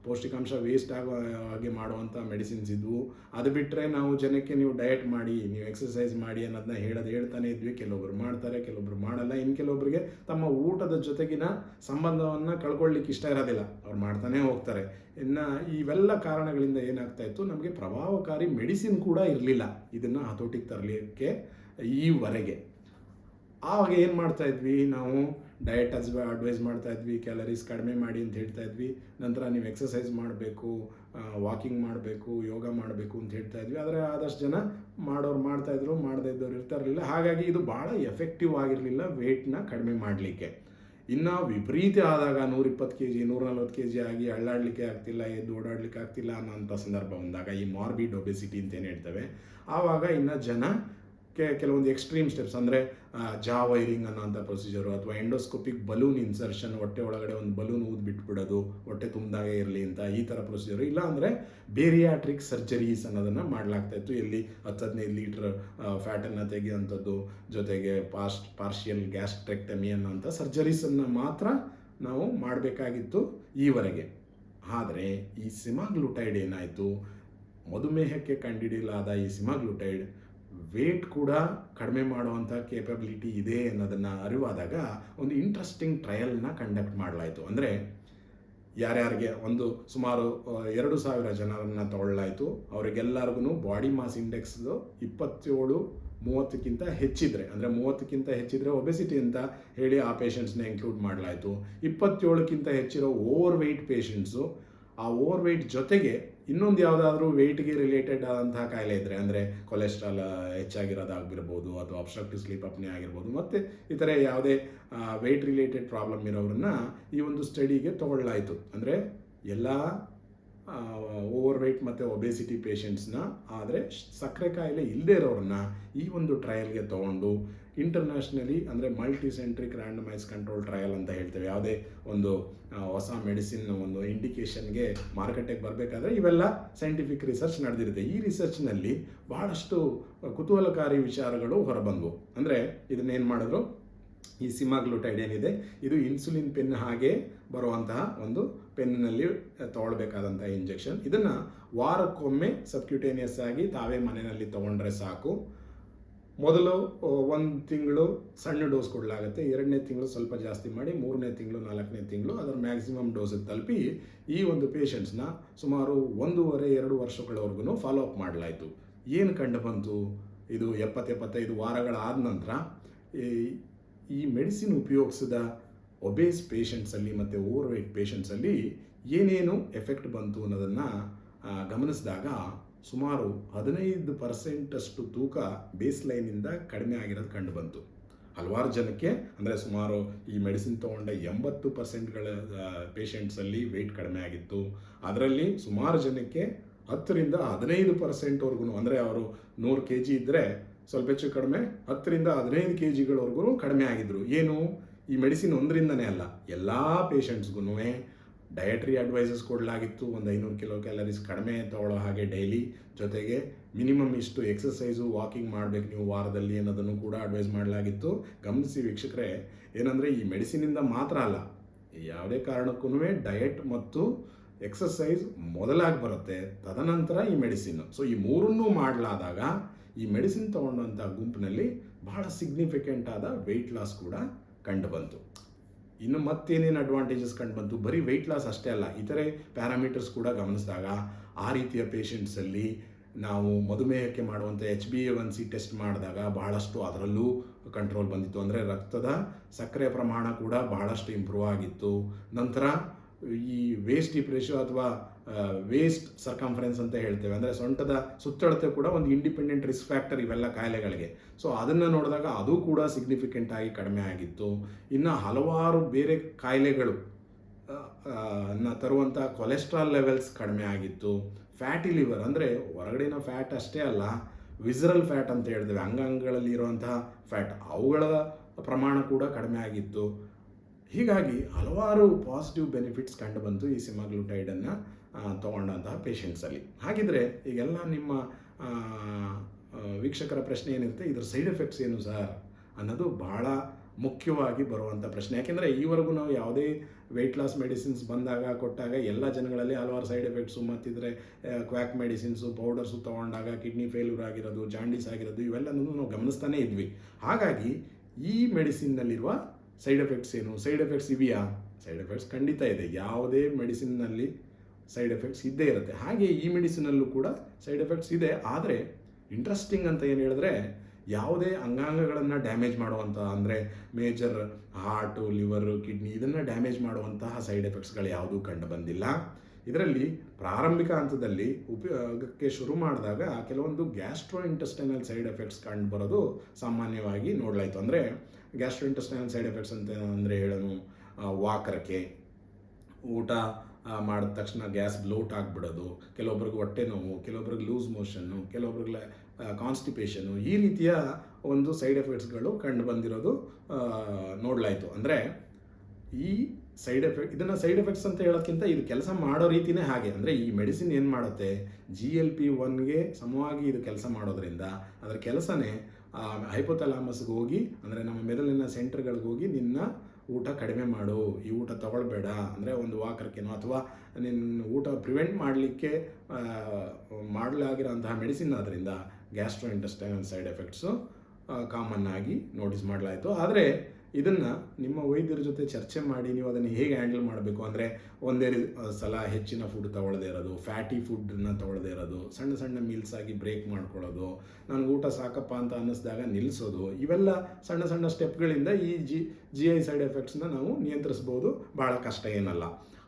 ಪೌಷ್ಟಿಕಾಂಶ ವೇಸ್ಟ್ ಆಗೋ ಹಾಗೆ ಮಾಡುವಂಥ ಮೆಡಿಸಿನ್ಸ್ ಇದ್ವು. ಅದು ಬಿಟ್ಟರೆ ನಾವು ಜನಕ್ಕೆ ನೀವು ಡಯಟ್ ಮಾಡಿ, ನೀವು ಎಕ್ಸಸೈಸ್ ಮಾಡಿ ಅನ್ನೋದನ್ನ ಹೇಳ್ತಾನೆ ಇದ್ವಿ. ಕೆಲವೊಬ್ರು ಮಾಡ್ತಾರೆ, ಕೆಲವೊಬ್ರು ಮಾಡಲ್ಲ. ಇನ್ನು ಕೆಲವೊಬ್ಬರಿಗೆ ತಮ್ಮ ಊಟದ ಜೊತೆಗಿನ ಸಂಬಂಧವನ್ನು ಕಳ್ಕೊಳ್ಳಿಕ್ಕೆ ಇಷ್ಟ ಇರೋದಿಲ್ಲ, ಅವ್ರು ಮಾಡ್ತಾನೆ ಹೋಗ್ತಾರೆ. ಇನ್ನು ಇವೆಲ್ಲ ಕಾರಣಗಳಿಂದ ಏನಾಗ್ತಾ ಇತ್ತು, ನಮಗೆ ಪ್ರಭಾವಕಾರಿ ಮೆಡಿಸಿನ್ ಕೂಡ ಇರಲಿಲ್ಲ ಇದನ್ನು ಹತೋಟಿಗೆ ತರಲಿಕ್ಕೆ ಈವರೆಗೆ. ಆವಾಗ ಏನು ಮಾಡ್ತಾ ಇದ್ವಿ, ನಾವು ಡಯಟ್ ಅಡ್ವೈಸ್ ಮಾಡ್ತಾ ಇದ್ವಿ, ಕ್ಯಾಲರೀಸ್ ಕಡಿಮೆ ಮಾಡಿ ಅಂತ ಹೇಳ್ತಾ ಇದ್ವಿ. ನಂತರ ನೀವು ಎಕ್ಸಸೈಸ್ ಮಾಡಬೇಕು, ವಾಕಿಂಗ್ ಮಾಡಬೇಕು, ಯೋಗ ಮಾಡಬೇಕು ಅಂತ ಹೇಳ್ತಾ ಇದ್ವಿ. ಆದರೆ ಆದಷ್ಟು ಜನ ಮಾಡೋರು ಮಾಡ್ತಾಯಿದ್ರು, ಮಾಡದೇ ಇದ್ದವ್ರು ಇರ್ತಾ ಇರಲಿಲ್ಲ. ಹಾಗಾಗಿ ಇದು ಭಾಳ ಎಫೆಕ್ಟಿವ್ ಆಗಿರಲಿಲ್ಲ ವೇಟ್ನ ಕಡಿಮೆ ಮಾಡಲಿಕ್ಕೆ. ಇನ್ನು ವಿಪರೀತ ಆದಾಗ 120 kg 140 kg ಆಗಿ ಅಳ್ಳಾಡಲಿಕ್ಕೆ ಆಗ್ತಿಲ್ಲ, ಎದ್ದು ಓಡಾಡಲಿಕ್ಕೆ ಆಗ್ತಿಲ್ಲ ಅನ್ನೋಂಥ ಸಂದರ್ಭ ಬಂದಾಗ, ಈ ಮಾರ್ಬಿಡ್ ಒಬೆಸಿಟಿ ಅಂತ ಏನು ಹೇಳ್ತೇವೆ, ಆವಾಗ ಇನ್ನು ಜನ ಕೆಲವೊಂದು ಎಕ್ಸ್ಟ್ರೀಮ್ ಸ್ಟೆಪ್ಸ್ ಅಂದರೆ ಜಾ ವೈರಿಂಗ್ ಅನ್ನೋಂಥ ಪ್ರೊಸೀಜರು, ಅಥವಾ ಎಂಡೋಸ್ಕೋಪಿಕ್ ಬಲೂನ್ ಇನ್ಸರ್ಷನ್, ಹೊಟ್ಟೆ ಒಳಗಡೆ ಒಂದು ಬಲೂನ್ ಊದು ಬಿಟ್ಬಿಡೋದು ಹೊಟ್ಟೆ ತುಂಬಿದಾಗೆ ಇರಲಿ ಅಂತ, ಈ ಥರ ಪ್ರೊಸೀಜರು. ಇಲ್ಲ ಅಂದರೆ ಬೇರಿಯಾಟ್ರಿಕ್ ಸರ್ಜರೀಸ್ ಅನ್ನೋದನ್ನು ಮಾಡಲಾಗ್ತಾಯಿತ್ತು. ಎಲ್ಲಿ 10-15 ಲೀಟ್ರ್ ಫ್ಯಾಟನ್ನು ತೆಗೆಯುವಂಥದ್ದು, ಜೊತೆಗೆ ಪಾರ್ಷಿಯಲ್ ಗ್ಯಾಸ್ಟ್ರೆಕ್ಟಮಿ ಅನ್ನೋಂಥ ಸರ್ಜರೀಸನ್ನು ಮಾತ್ರ ನಾವು ಮಾಡಬೇಕಾಗಿತ್ತು ಈವರೆಗೆ. ಆದರೆ ಈ ಸಿಮಾಗ್ಲುಟೈಡ್ ಏನಾಯಿತು, ಮಧುಮೇಹಕ್ಕೆ ಕಂಡುಹಿಡಿಯಲಾದ ಈ ಸಿಮಾಗ್ಲುಟೈಡ್ ವೇಟ್ ಕೂಡ ಕಡಿಮೆ ಮಾಡುವಂಥ ಕೇಪಬಿಲಿಟಿ ಇದೆ ಅನ್ನೋದನ್ನು ಅರಿವಾದಾಗ ಒಂದು ಇಂಟ್ರೆಸ್ಟಿಂಗ್ ಟ್ರಯಲ್ನ ಕಂಡಕ್ಟ್ ಮಾಡಲಾಯಿತು. ಅಂದರೆ ಯಾರ್ಯಾರಿಗೆ ಒಂದು ಸುಮಾರು 2000 ಜನರನ್ನು ತಗೊಳ್ಳಾಯಿತು. ಅವರಿಗೆಲ್ಲರಿಗೂ ಬಾಡಿ ಮಾಸ್ ಇಂಡೆಕ್ಸ್ದು 27-30ಕ್ಕಿಂತ ಹೆಚ್ಚಿದ್ರೆ, ಅಂದರೆ 30ಕ್ಕಿಂತ ಹೆಚ್ಚಿದ್ರೆ ಒಬೆಸಿಟಿ ಅಂತ ಹೇಳಿ ಆ ಪೇಷಂಟ್ಸ್ನ ಇನ್ಕ್ಲೂಡ್ ಮಾಡಲಾಯಿತು. 27ಕ್ಕಿಂತ ಹೆಚ್ಚಿರೋ ಓವರ್ ವೆಯ್ಟ್ ಪೇಷಂಟ್ಸು, ಆ ಓವರ್ ವೆಯ್ಟ್ ಜೊತೆಗೆ ಇನ್ನೊಂದು ಯಾವುದಾದ್ರೂ ವೆಯ್ಟ್ಗೆ ರಿಲೇಟೆಡ್ ಆದಂತಹ ಕಾಯಿಲೆ ಇದ್ದರೆ, ಅಂದರೆ ಕೊಲೆಸ್ಟ್ರಾಲ್ ಹೆಚ್ಚಾಗಿರೋದಾಗಿರ್ಬೋದು, ಅಥವಾ ಅಬ್ಸ್ಟ್ರಕ್ಟಿವ್ ಸ್ಲೀಪ್ ಅಪ್ನಿಯಾ ಆಗಿರ್ಬೋದು, ಮತ್ತು ಇತರೆ ಯಾವುದೇ ವೆಯ್ಟ್ ರಿಲೇಟೆಡ್ ಪ್ರಾಬ್ಲಮ್ ಇರೋರನ್ನ ಈ ಒಂದು ಸ್ಟಡಿಗೆ ತಗೊಳ್ಳಾಯಿತು. ಅಂದರೆ ಎಲ್ಲ ಓವರ್ ವೆಯ್ಟ್ ಮತ್ತು ಒಬೆಸಿಟಿ ಪೇಷಂಟ್ಸ್ನ, ಆದರೆ ಸಕ್ಕರೆ ಕಾಯಿಲೆ ಇಲ್ಲದೇ ಇರೋರನ್ನ ಈ ಒಂದು ಟ್ರಯಲ್ಗೆ ತೊಗೊಂಡು ಇಂಟರ್ನ್ಯಾಷನಲಿ, ಅಂದರೆ multi centric randomise control trial ಅಂತ ಹೇಳ್ತೇವೆ. ಯಾವುದೇ ಒಂದು ಹೊಸ ಮೆಡಿಸಿನ್ ಒಂದು ಇಂಡಿಕೇಷನ್ಗೆ ಮಾರುಕಟ್ಟೆಗೆ ಬರಬೇಕಾದ್ರೆ ಇವೆಲ್ಲ ಸೈಂಟಿಫಿಕ್ ರಿಸರ್ಚ್ ನಡೆದಿರುತ್ತೆ. ಈ ರಿಸರ್ಚ್ನಲ್ಲಿ ಬಹಳಷ್ಟು ಕುತೂಹಲಕಾರಿ ವಿಚಾರಗಳು ಹೊರಬಂದವು. ಅಂದರೆ ಇದನ್ನೇನು ಮಾಡಿದ್ರು, ಈ ಸಿಮಾಗ್ಲುಟೈಡ್ ಏನಿದೆ ಇದು ಇನ್ಸುಲಿನ್ ಪೆನ್ ಹಾಗೆ ಬರುವಂತಹ ಒಂದು ಪೆನ್ನಲ್ಲಿ ತೊಗೊಳ್ಬೇಕಾದಂಥ ಇಂಜೆಕ್ಷನ್. ಇದನ್ನು ವಾರಕ್ಕೊಮ್ಮೆ ಸಬ್ಕ್ಯೂಟೇನಿಯಸ್ ಆಗಿ ತಾವೇ ಮನೆಯಲ್ಲಿ ತೊಗೊಂಡ್ರೆ ಸಾಕು. ಮೊದಲು 1 ತಿಂಗಳು ಸಣ್ಣ ಡೋಸ್ ಕೊಡಲಾಗುತ್ತೆ, 2ನೇ ತಿಂಗಳು ಸ್ವಲ್ಪ ಜಾಸ್ತಿ ಮಾಡಿ, 3ನೇ ತಿಂಗಳು 4ನೇ ತಿಂಗಳು ಅದರ ಮ್ಯಾಕ್ಸಿಮಮ್ ಡೋಸಿಗೆ ತಲುಪಿ ಈ ಒಂದು ಪೇಷಂಟ್ಸ್ನ ಸುಮಾರು 1.5-2 ವರ್ಷಗಳವರೆಗೂ ಫಾಲೋ ಅಪ್ ಮಾಡಲಾಯಿತು. ಏನು ಕಂಡು ಬಂತು, ಇದು 70-75 ವಾರಗಳಾದ ನಂತರ ಈ ಮೆಡಿಸಿನ್ ಉಪಯೋಗಿಸಿದ ಒಬೇಸ್ ಪೇಷಂಟ್ಸಲ್ಲಿ ಮತ್ತು ಓವರ್ ವೇಟ್ ಪೇಷಂಟ್ಸಲ್ಲಿ ಏನೇನು ಎಫೆಕ್ಟ್ ಬಂತು ಅನ್ನೋದನ್ನು ಗಮನಿಸಿದಾಗ ಸುಮಾರು 15% ತೂಕ ಬೇಸ್ ಲೈನಿಂದ ಕಡಿಮೆ ಆಗಿರೋದು ಕಂಡು ಬಂತು. ಹಲವಾರು ಜನಕ್ಕೆ, ಅಂದರೆ ಸುಮಾರು ಈ ಮೆಡಿಸಿನ್ ತೊಗೊಂಡ 80%ಗಳ ಪೇಷಂಟ್ಸಲ್ಲಿ ವೆಯ್ಟ್ ಕಡಿಮೆ ಆಗಿತ್ತು. ಅದರಲ್ಲಿ ಸುಮಾರು ಜನಕ್ಕೆ 10ರಿಂದ 15%ವರೆಗೂ, ಅಂದರೆ ಅವರು 100 kg ಇದ್ದರೆ ಸ್ವಲ್ಪ ಹೆಚ್ಚು ಕಡಿಮೆ 10ರಿಂದ 15 kgಗಳವರೆಗೂ ಕಡಿಮೆ ಆಗಿದ್ರು. ಏನು, ಈ ಮೆಡಿಸಿನ್ ಒಂದರಿಂದನೇ ಅಲ್ಲ, ಎಲ್ಲ ಪೇಷಂಟ್ಸ್ಗೂ ಡಯಟ್ರಿ ಅಡ್ವೈಸಸ್ ಕೊಡಲಾಗಿತ್ತು. ಒಂದು 500 kcal ಕಡಿಮೆ ತೊಗೊಳ್ಳೋ ಹಾಗೆ ಡೈಲಿ, ಜೊತೆಗೆ ಮಿನಿಮಮ್ ಇಷ್ಟು ಎಕ್ಸಸೈಸು ವಾಕಿಂಗ್ ಮಾಡಬೇಕು ನೀವು ವಾರದಲ್ಲಿ ಅನ್ನೋದನ್ನು ಕೂಡ ಅಡ್ವೈಸ್ ಮಾಡಲಾಗಿತ್ತು. ಗಮನಿಸಿ ವೀಕ್ಷಕರೇ, ಏನಂದರೆ ಈ ಮೆಡಿಸಿನಿಂದ ಮಾತ್ರ ಅಲ್ಲ, ಯಾವುದೇ ಕಾರಣಕ್ಕೂ ಡಯಟ್ ಮತ್ತು ಎಕ್ಸಸೈಸ್ ಮೊದಲಾಗಿ ಬರುತ್ತೆ, ತದನಂತರ ಈ ಮೆಡಿಸಿನ್. ಸೊ ಈ ಮೂರನ್ನೂ ಮಾಡಲಾದಾಗ ಈ ಮೆಡಿಸಿನ್ ತೊಗೊಂಡಂಥ ಗುಂಪಿನಲ್ಲಿ ಬಹಳ ಸಿಗ್ನಿಫಿಕೆಂಟ್ ಆದ ವೆಯ್ಟ್ ಲಾಸ್ ಕೂಡ ಕಂಡು ಬಂತು. ಇನ್ನು ಮತ್ತೇನೇನು ಅಡ್ವಾಂಟೇಜಸ್ ಕಂಡು ಬಂತು, ಬರೀ ವೆಯ್ಟ್ ಲಾಸ್ ಅಷ್ಟೇ ಅಲ್ಲ, ಇತರೆ ಪ್ಯಾರಾಮೀಟರ್ಸ್ ಕೂಡ ಗಮನಿಸಿದಾಗ ಆ ರೀತಿಯ ಪೇಷಂಟ್ಸಲ್ಲಿ ನಾವು ಮಧುಮೇಹಕ್ಕೆ ಮಾಡುವಂಥ HbA1c ಟೆಸ್ಟ್ ಮಾಡಿದಾಗ ಬಹಳಷ್ಟು ಅದರಲ್ಲೂ ಕಂಟ್ರೋಲ್ ಬಂದಿತ್ತು. ಅಂದರೆ ರಕ್ತದ ಸಕ್ಕರೆ ಪ್ರಮಾಣ ಕೂಡ ಬಹಳಷ್ಟು ಇಂಪ್ರೂವ್ ಆಗಿತ್ತು. ನಂತರ ಈ ವೇಸ್ಟ್ ಡಿಪ್ ರೇಷಿಯೋ ಅಥವಾ ವೇಸ್ಟ್ ಸರ್ಕಂಫರೆನ್ಸ್ ಅಂತ ಹೇಳ್ತೇವೆ, ಅಂದರೆ ಸೊಂಟದ ಸುತ್ತಳತೆ ಕೂಡ ಒಂದು ಇಂಡಿಪೆಂಡೆಂಟ್ ರಿಸ್ಕ್ ಫ್ಯಾಕ್ಟರ್ ಇವೆಲ್ಲ ಕಾಯಿಲೆಗಳಿಗೆ. ಸೊ ಅದನ್ನು ನೋಡಿದಾಗ ಅದು ಕೂಡ ಸಿಗ್ನಿಫಿಕೆಂಟ್ ಆಗಿ ಕಡಿಮೆ ಆಗಿತ್ತು. ಇನ್ನು ಹಲವಾರು ಬೇರೆ ಕಾಯಿಲೆಗಳು ತರುವಂಥ ಕೊಲೆಸ್ಟ್ರಾಲ್ ಲೆವೆಲ್ಸ್ ಕಡಿಮೆ ಆಗಿತ್ತು. ಫ್ಯಾಟಿ ಲಿವರ್, ಅಂದರೆ ಹೊರಗಡೆನ ಫ್ಯಾಟ್ ಅಷ್ಟೇ ಅಲ್ಲ, ವಿಸರಲ್ ಫ್ಯಾಟ್ ಅಂತ ಹೇಳ್ತೇವೆ, ಅಂಗಾಂಗಗಳಲ್ಲಿ ಇರುವಂತಹ ಫ್ಯಾಟ್, ಅವುಗಳ ಪ್ರಮಾಣ ಕೂಡ ಕಡಿಮೆ ಆಗಿತ್ತು. ಹೀಗಾಗಿ ಹಲವಾರು ಪಾಸಿಟಿವ್ ಬೆನಿಫಿಟ್ಸ್ ಕಂಡು ಬಂತು ಈ ಸೆಮಾಗ್ಲುಟೈಡನ್ನು ತೊಗೊಂಡಂತಹ ಪೇಷಂಟ್ಸಲ್ಲಿ. ಹಾಗಿದ್ರೆ ಈಗೆಲ್ಲ ನಿಮ್ಮ ವೀಕ್ಷಕರ ಪ್ರಶ್ನೆ ಏನಿರುತ್ತೆ, ಇದರ ಸೈಡ್ ಎಫೆಕ್ಟ್ಸ್ ಏನು ಸರ್ ಅನ್ನೋದು ಬಹಳ ಮುಖ್ಯವಾಗಿ ಬರುವಂಥ ಪ್ರಶ್ನೆ. ಯಾಕೆಂದರೆ ಈವರೆಗೂ ನಾವು ಯಾವುದೇ ವೆಯ್ಟ್ ಲಾಸ್ ಮೆಡಿಸಿನ್ಸ್ ಕೊಟ್ಟಾಗ ಎಲ್ಲ ಜನಗಳಲ್ಲಿ ಹಲವಾರು ಸೈಡ್ ಎಫೆಕ್ಟ್ಸು, ಮತ್ತಿದ್ರೆ ಕ್ವ್ಯಾಕ್ ಮೆಡಿಸಿನ್ಸು, ಪೌಡರ್ಸು ತೊಗೊಂಡಾಗ ಕಿಡ್ನಿ ಫೇಲ್ಯೂರ್ ಆಗಿರೋದು, ಜಾಂಡೀಸ್ ಆಗಿರೋದು, ಇವೆಲ್ಲನೂ ನಾವು ಗಮನಿಸ್ತಾನೇ ಇದ್ವಿ. ಹಾಗಾಗಿ ಈ ಮೆಡಿಸಿನ್ನಲ್ಲಿರುವ ಸೈಡ್ ಎಫೆಕ್ಟ್ಸ್ ಏನು, ಸೈಡ್ ಎಫೆಕ್ಟ್ಸ್ ಇದೆಯಾ? ಸೈಡ್ ಎಫೆಕ್ಟ್ಸ್ ಖಂಡಿತ ಇದೆ. ಯಾವುದೇ ಮೆಡಿಸಿನ್ನಲ್ಲಿ ಸೈಡ್ ಎಫೆಕ್ಟ್ಸ್ ಇದ್ದೇ ಇರುತ್ತೆ. ಹಾಗೆ ಈ ಮೆಡಿಸಿನಲ್ಲೂ ಕೂಡ ಸೈಡ್ ಎಫೆಕ್ಟ್ಸ್ ಇದೆ. ಆದರೆ ಇಂಟ್ರೆಸ್ಟಿಂಗ್ ಅಂತ ಏನು ಹೇಳಿದ್ರೆ, ಯಾವುದೇ ಅಂಗಾಂಗಗಳನ್ನು ಡ್ಯಾಮೇಜ್ ಮಾಡುವಂಥ, ಅಂದರೆ ಮೇಜರ್ ಹಾರ್ಟು, ಲಿವರು, ಕಿಡ್ನಿ ಇದನ್ನು ಡ್ಯಾಮೇಜ್ ಮಾಡುವಂತಹ ಸೈಡ್ ಎಫೆಕ್ಟ್ಸ್ಗಳು ಯಾವುದೂ ಕಂಡು ಬಂದಿಲ್ಲ. ಇದರಲ್ಲಿ ಪ್ರಾರಂಭಿಕ ಹಂತದಲ್ಲಿ ಉಪಯೋಗಕ್ಕೆ ಶುರು ಮಾಡಿದಾಗ ಕೆಲವೊಂದು ಗ್ಯಾಸ್ಟ್ರೋ ಇಂಟೆಸ್ಟೈನಲ್ ಸೈಡ್ ಎಫೆಕ್ಟ್ಸ್ ಕಂಡು ಬರೋದು ಸಾಮಾನ್ಯವಾಗಿ ನೋಡಲಾಯಿತು. ಅಂದರೆ ಗ್ಯಾಸ್ಟ್ರೋ ಇಂಟೆಸ್ಟೈನಲ್ ಸೈಡ್ ಎಫೆಕ್ಟ್ಸ್ ಅಂತ ಅಂದರೆ ಹೇಳೋನು, ವಾಕರಕ್ಕೆ, ಊಟ ಮಾಡಿದ ತಕ್ಷಣ ಗ್ಯಾಸ್ ಬ್ಲೋಟ್ ಆಗಿಬಿಡೋದು, ಕೆಲವೊಬ್ರಿಗೆ ಹೊಟ್ಟೆ ನೋವು, ಕೆಲವೊಬ್ರಿಗೆ ಲೂಸ್ ಮೋಷನ್ನು, ಕೆಲವೊಬ್ರಿಗೆ ಕಾನ್ಸ್ಟಿಪೇಷನು, ಈ ರೀತಿಯ ಒಂದು ಸೈಡ್ ಎಫೆಕ್ಟ್ಸ್ಗಳು ಕಂಡು ಬಂದಿರೋದು ನೋಡಲಾಯಿತು. ಅಂದರೆ ಈ ಇದನ್ನು ಸೈಡ್ ಎಫೆಕ್ಟ್ಸ್ ಅಂತ ಹೇಳೋಕ್ಕಿಂತ ಇದು ಕೆಲಸ ಮಾಡೋ ರೀತಿಯೇ ಹಾಗೆ. ಅಂದರೆ ಈ ಮೆಡಿಸಿನ್ ಏನು ಮಾಡುತ್ತೆ, GLP-1ಗೆ ಸಮವಾಗಿ ಇದು ಕೆಲಸ ಮಾಡೋದ್ರಿಂದ ಅದರ ಕೆಲಸನೇ ಹೈಪೋಥಾಲಮಸ್ಗೆ ಹೋಗಿ, ಅಂದರೆ ನಮ್ಮ ಮೆದುಳಿನ ಸೆಂಟರ್ಗಳಿಗೆ ಹೋಗಿ, ನಿನ್ನ ಊಟ ಕಡಿಮೆ ಮಾಡು, ಈ ಊಟ ತಗೊಳ್ಬೇಡ, ಅಂದರೆ ಒಂದು ವಾಕರ್ಕೇನೋ ಅಥವಾ ನಿನ್ನ ಊಟ ಪ್ರಿವೆಂಟ್ ಮಾಡಲಿಕ್ಕೆ ಮಾಡಲಾಗಿರೋಂತಹ ಮೆಡಿಸಿನ್. ಆದ್ದರಿಂದ gastro intestinal side effects common ಆಗಿ ನೋಟಿಸ್ ಮಾಡಲಾಯಿತು. ಆದರೆ ಇದನ್ನು ನಿಮ್ಮ ವೈದ್ಯರ ಜೊತೆ ಚರ್ಚೆ ಮಾಡಿ ನೀವು ಅದನ್ನು ಹೇಗೆ ಹ್ಯಾಂಡಲ್ ಮಾಡಬೇಕು, ಅಂದರೆ ಒಂದೇ ಸಲ ಹೆಚ್ಚಿನ ಫುಡ್ ತಗೊಳ್ಳದೇ ಇರೋದು, ಫ್ಯಾಟಿ ಫುಡ್ಡನ್ನು ತಗೊಳ್ಳದೇ ಇರೋದು, ಸಣ್ಣ ಸಣ್ಣ ಮೀಲ್ಸ್ ಆಗಿ ಬ್ರೇಕ್ ಮಾಡ್ಕೊಳ್ಳೋದು, ನನಗೆ ಊಟ ಸಾಕಪ್ಪ ಅಂತ ಅನ್ನಿಸಿದಾಗ ನಿಲ್ಲಿಸೋದು, ಇವೆಲ್ಲ ಸಣ್ಣ ಸಣ್ಣ ಸ್ಟೆಪ್ಗಳಿಂದ ಈ GI ಸೈಡ್ ಎಫೆಕ್ಟ್ಸ್ನ ನಾವು ನಿಯಂತ್ರಿಸ್ಬೋದು. ಭಾಳ ಕಷ್ಟ ಏನಲ್ಲ.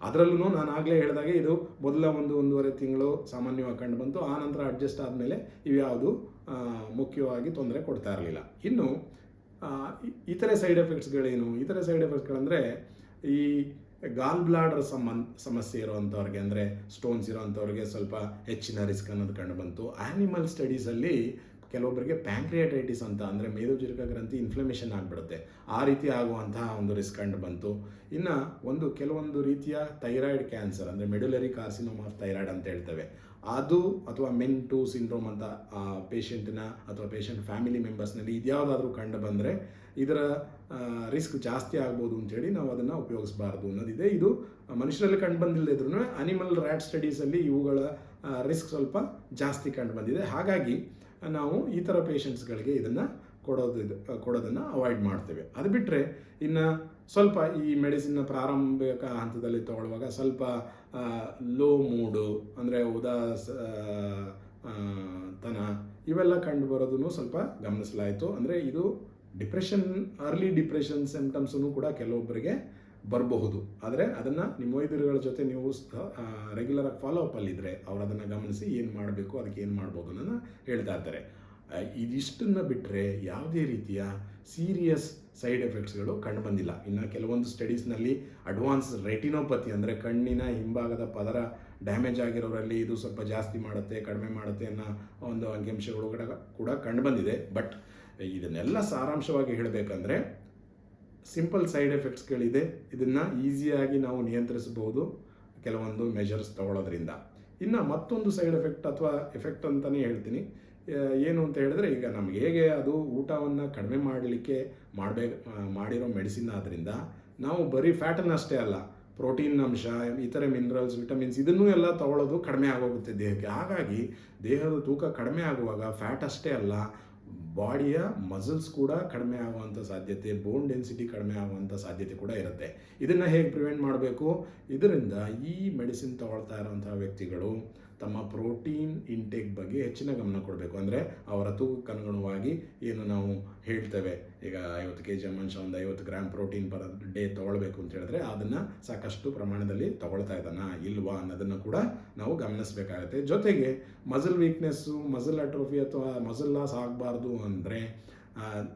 ಅದರಲ್ಲೂ ನಾನು ಆಗಲೇ ಹೇಳಿದಾಗೆ ಇದು ಮೊದಲ 1-1.5 ತಿಂಗಳು ಸಾಮಾನ್ಯವಾಗಿ ಕಂಡು ಬಂತು. ಆ ನಂತರ ಅಡ್ಜಸ್ಟ್ ಆದಮೇಲೆ ಇವ್ಯಾವುದು ಮುಖ್ಯವಾಗಿ ತೊಂದರೆ ಕೊಡ್ತಾ ಇರಲಿಲ್ಲ. ಇನ್ನು ಇತರೆ ಸೈಡ್ ಎಫೆಕ್ಟ್ಸ್ಗಳೇನು? ಇತರೆ ಸೈಡ್ ಎಫೆಕ್ಟ್ಸ್ಗಳಂದರೆ ಈ ಗಾಲ್ ಬ್ಲಾಡರ್ ಸಮಸ್ಯೆ ಇರೋವಂಥವ್ರಿಗೆ, ಅಂದರೆ ಸ್ಟೋನ್ಸ್ ಇರೋವಂಥವ್ರಿಗೆ ಸ್ವಲ್ಪ ಹೆಚ್ಚಿನ ರಿಸ್ಕ್ ಅನ್ನೋದು ಕಂಡು ಬಂತು. ಆ್ಯನಿಮಲ್ ಸ್ಟಡೀಸಲ್ಲಿ ಕೆಲವೊಬ್ಬರಿಗೆ ಪ್ಯಾಂಕ್ರಿಯಾಟೈಟಿಸ್ ಅಂತ, ಅಂದರೆ ಮೇದೋಜೀರಕ ಗ್ರಂಥಿ ಇನ್ಫ್ಲಮೇಷನ್ ಆಗಿಬಿಡುತ್ತೆ, ಆ ರೀತಿ ಆಗುವಂತಹ ಒಂದು ರಿಸ್ಕ್ ಕಂಡು ಬಂತು. ಇನ್ನು ಕೆಲವೊಂದು ರೀತಿಯ ಥೈರಾಯ್ಡ್ ಕ್ಯಾನ್ಸರ್, ಅಂದರೆ ಮೆಡುಲರಿ ಕಾರ್ಸಿನೋಮಾ ಆಫ್ ಥೈರಾಯ್ಡ್ ಅಂತ ಹೇಳ್ತೇವೆ, ಅದು ಅಥವಾ MEN2 ಸಿಂಡ್ರೋಮ್ ಅಂತ ಪೇಷಂಟ್ನ ಅಥವಾ ಪೇಷಂಟ್ ಫ್ಯಾಮಿಲಿ ಮೆಂಬರ್ಸ್ನಲ್ಲಿ ಇದ್ಯಾವುದಾದ್ರೂ ಕಂಡು ಬಂದರೆ ಇದರ ರಿಸ್ಕ್ ಜಾಸ್ತಿ ಆಗ್ಬೋದು ಅಂತೇಳಿ ನಾವು ಅದನ್ನು ಉಪಯೋಗಿಸಬಾರ್ದು ಅನ್ನೋದಿದೆ. ಇದು ಮನುಷ್ಯರಲ್ಲಿ ಕಂಡು ಬಂದಿಲ್ಲದಿದ್ರೂ ಅನಿಮಲ್ ರ್ಯಾಟ್ ಸ್ಟಡೀಸಲ್ಲಿ ಇವುಗಳ ರಿಸ್ಕ್ ಸ್ವಲ್ಪ ಜಾಸ್ತಿ ಕಂಡು ಬಂದಿದೆ. ಹಾಗಾಗಿ ನಾವು ಈ ಥರ ಪೇಷಂಟ್ಸ್ಗಳಿಗೆ ಇದನ್ನು ಕೊಡೋದನ್ನು ಅವಾಯ್ಡ್ ಮಾಡ್ತೇವೆ. ಅದು ಬಿಟ್ಟರೆ ಇನ್ನು ಸ್ವಲ್ಪ ಈ ಮೆಡಿಸಿನ್ನ ಪ್ರಾರಂಭಿಕ ಹಂತದಲ್ಲಿ ತಗೊಳ್ಳುವಾಗ ಸ್ವಲ್ಪ ಲೋ ಮೂಡು, ಅಂದರೆ ತನ ಇವೆಲ್ಲ ಕಂಡು ಬರೋದನ್ನು ಸ್ವಲ್ಪ ಗಮನಿಸಲಾಯಿತು. ಅಂದರೆ ಇದು ಡಿಪ್ರೆಷನ್, ಅರ್ಲಿ ಡಿಪ್ರೆಷನ್ ಸಿಂಪ್ಟಮ್ಸೂ ಕೂಡ ಕೆಲವೊಬ್ಬರಿಗೆ ಬರಬಹುದು. ಆದರೆ ಅದನ್ನು ನಿಮ್ಮ ವೈದ್ಯರುಗಳ ಜೊತೆ ನೀವು ರೆಗ್ಯುಲರಾಗಿ ಫಾಲೋ ಅಪ್ ಅಲ್ಲಿದ್ದರೆ ಅವ್ರು ಅದನ್ನು ಗಮನಿಸಿ ಏನು ಮಾಡಬೇಕು, ಅದಕ್ಕೆ ಏನು ಮಾಡ್ಬೋದು ಅನ್ನೋದನ್ನು ಹೇಳ್ತಾ ಇರ್ತಾರೆ. ಇದಿಷ್ಟನ್ನು ಬಿಟ್ಟರೆ ಯಾವುದೇ ರೀತಿಯ ಸೀರಿಯಸ್ ಸೈಡ್ ಎಫೆಕ್ಟ್ಸ್ಗಳು ಕಂಡು ಬಂದಿಲ್ಲ. ಇನ್ನು ಕೆಲವೊಂದು ಸ್ಟಡೀಸ್ನಲ್ಲಿ ಅಡ್ವಾನ್ಸ್ ರೆಟಿನೋಪತಿ ಅಂದರೆ ಕಣ್ಣಿನ ಹಿಂಭಾಗದ ಪದರ ಡ್ಯಾಮೇಜ್ ಆಗಿರೋರಲ್ಲಿ ಇದು ಸ್ವಲ್ಪ ಜಾಸ್ತಿ ಮಾಡುತ್ತೆ, ಕಡಿಮೆ ಮಾಡುತ್ತೆ ಅನ್ನೋ ಒಂದು ಅಂಕಿಅಂಶಗಳು ಕೂಡ ಕಂಡು ಬಂದಿದೆ. ಬಟ್ ಇದನ್ನೆಲ್ಲ ಸಾರಾಂಶವಾಗಿ ಹೇಳಬೇಕಂದ್ರೆ ಸಿಂಪಲ್ ಸೈಡ್ ಎಫೆಕ್ಟ್ಸ್ಗಳಿದೆ. ಇದನ್ನು ಈಸಿಯಾಗಿ ನಾವು ನಿಯಂತ್ರಿಸಬಹುದು ಕೆಲವೊಂದು ಮೆಜರ್ಸ್ ತಗೊಳ್ಳೋದ್ರಿಂದ. ಇನ್ನು ಮತ್ತೊಂದು ಸೈಡ್ ಎಫೆಕ್ಟ್ ಅಥವಾ ಎಫೆಕ್ಟ್ ಅಂತಲೇ ಹೇಳ್ತೀನಿ. ಏನು ಅಂತ ಹೇಳಿದ್ರೆ, ಈಗ ನಮ್ಗೆ ಹೇಗೆ ಅದು ಊಟವನ್ನು ಕಡಿಮೆ ಮಾಡಲಿಕ್ಕೆ ಮಾಡಿರೋ ಮೆಡಿಸಿನ್ ಆದ್ದರಿಂದ ನಾವು ಬರೀ ಫ್ಯಾಟನ್ನು ಅಷ್ಟೇ ಅಲ್ಲ, ಪ್ರೋಟೀನ್ ಅಂಶ, ಇತರೆ ಮಿನರಲ್ಸ್, ವಿಟಮಿನ್ಸ್ ಇದನ್ನೂ ಎಲ್ಲ ತಗೊಳ್ಳೋದು ಕಡಿಮೆ ಆಗೋಗುತ್ತೆ ದೇಹಕ್ಕೆ. ಹಾಗಾಗಿ ದೇಹದ ತೂಕ ಕಡಿಮೆ ಆಗುವಾಗ ಫ್ಯಾಟ್ ಅಷ್ಟೇ ಅಲ್ಲ, ಬಾಡಿಯ ಮಸಲ್ಸ್ ಕೂಡ ಕಡಿಮೆ ಆಗುವಂಥ ಸಾಧ್ಯತೆ, ಬೋನ್ ಡೆನ್ಸಿಟಿ ಕಡಿಮೆ ಆಗುವಂಥ ಸಾಧ್ಯತೆ ಕೂಡ ಇರುತ್ತೆ. ಇದನ್ನು ಹೇಗೆ ಪ್ರಿವೆಂಟ್ ಮಾಡಬೇಕು? ಇದರಿಂದ ಈ ಮೆಡಿಸಿನ್ ತಗೊಳ್ತಾ ಇರೋವಂಥ ವ್ಯಕ್ತಿಗಳು ತಮ್ಮ ಪ್ರೋಟೀನ್ ಇಂಟೇಕ್ ಬಗ್ಗೆ ಹೆಚ್ಚಿನ ಗಮನ ಕೊಡಬೇಕು. ಅಂದರೆ ಅವರ ತೂಕಕ್ಕನುಗುಣವಾಗಿ ಏನು ನಾವು ಹೇಳ್ತೇವೆ, ಈಗ 50 kg ಮನುಷ್ಯ ಒಂದು 50 ಗ್ರಾಮ್ ಪ್ರೋಟೀನ್ ಪರ್ ಡೇ ತೊಗೊಳ್ಬೇಕು ಅಂತ ಹೇಳಿದ್ರೆ ಅದನ್ನು ಸಾಕಷ್ಟು ಪ್ರಮಾಣದಲ್ಲಿ ತೊಗೊಳ್ತಾ ಇದ್ದಾನಾ ಇಲ್ವಾ ಅನ್ನೋದನ್ನು ಕೂಡ ನಾವು ಗಮನಿಸಬೇಕಾಗುತ್ತೆ. ಜೊತೆಗೆ ಮಸಲ್ ವೀಕ್ನೆಸ್ಸು, ಮಸಲ್ ಅಟ್ರೋಫಿ ಅಥವಾ ಮಸಲ್ ಲಾಸ್ ಆಗಬಾರ್ದು ಅಂದರೆ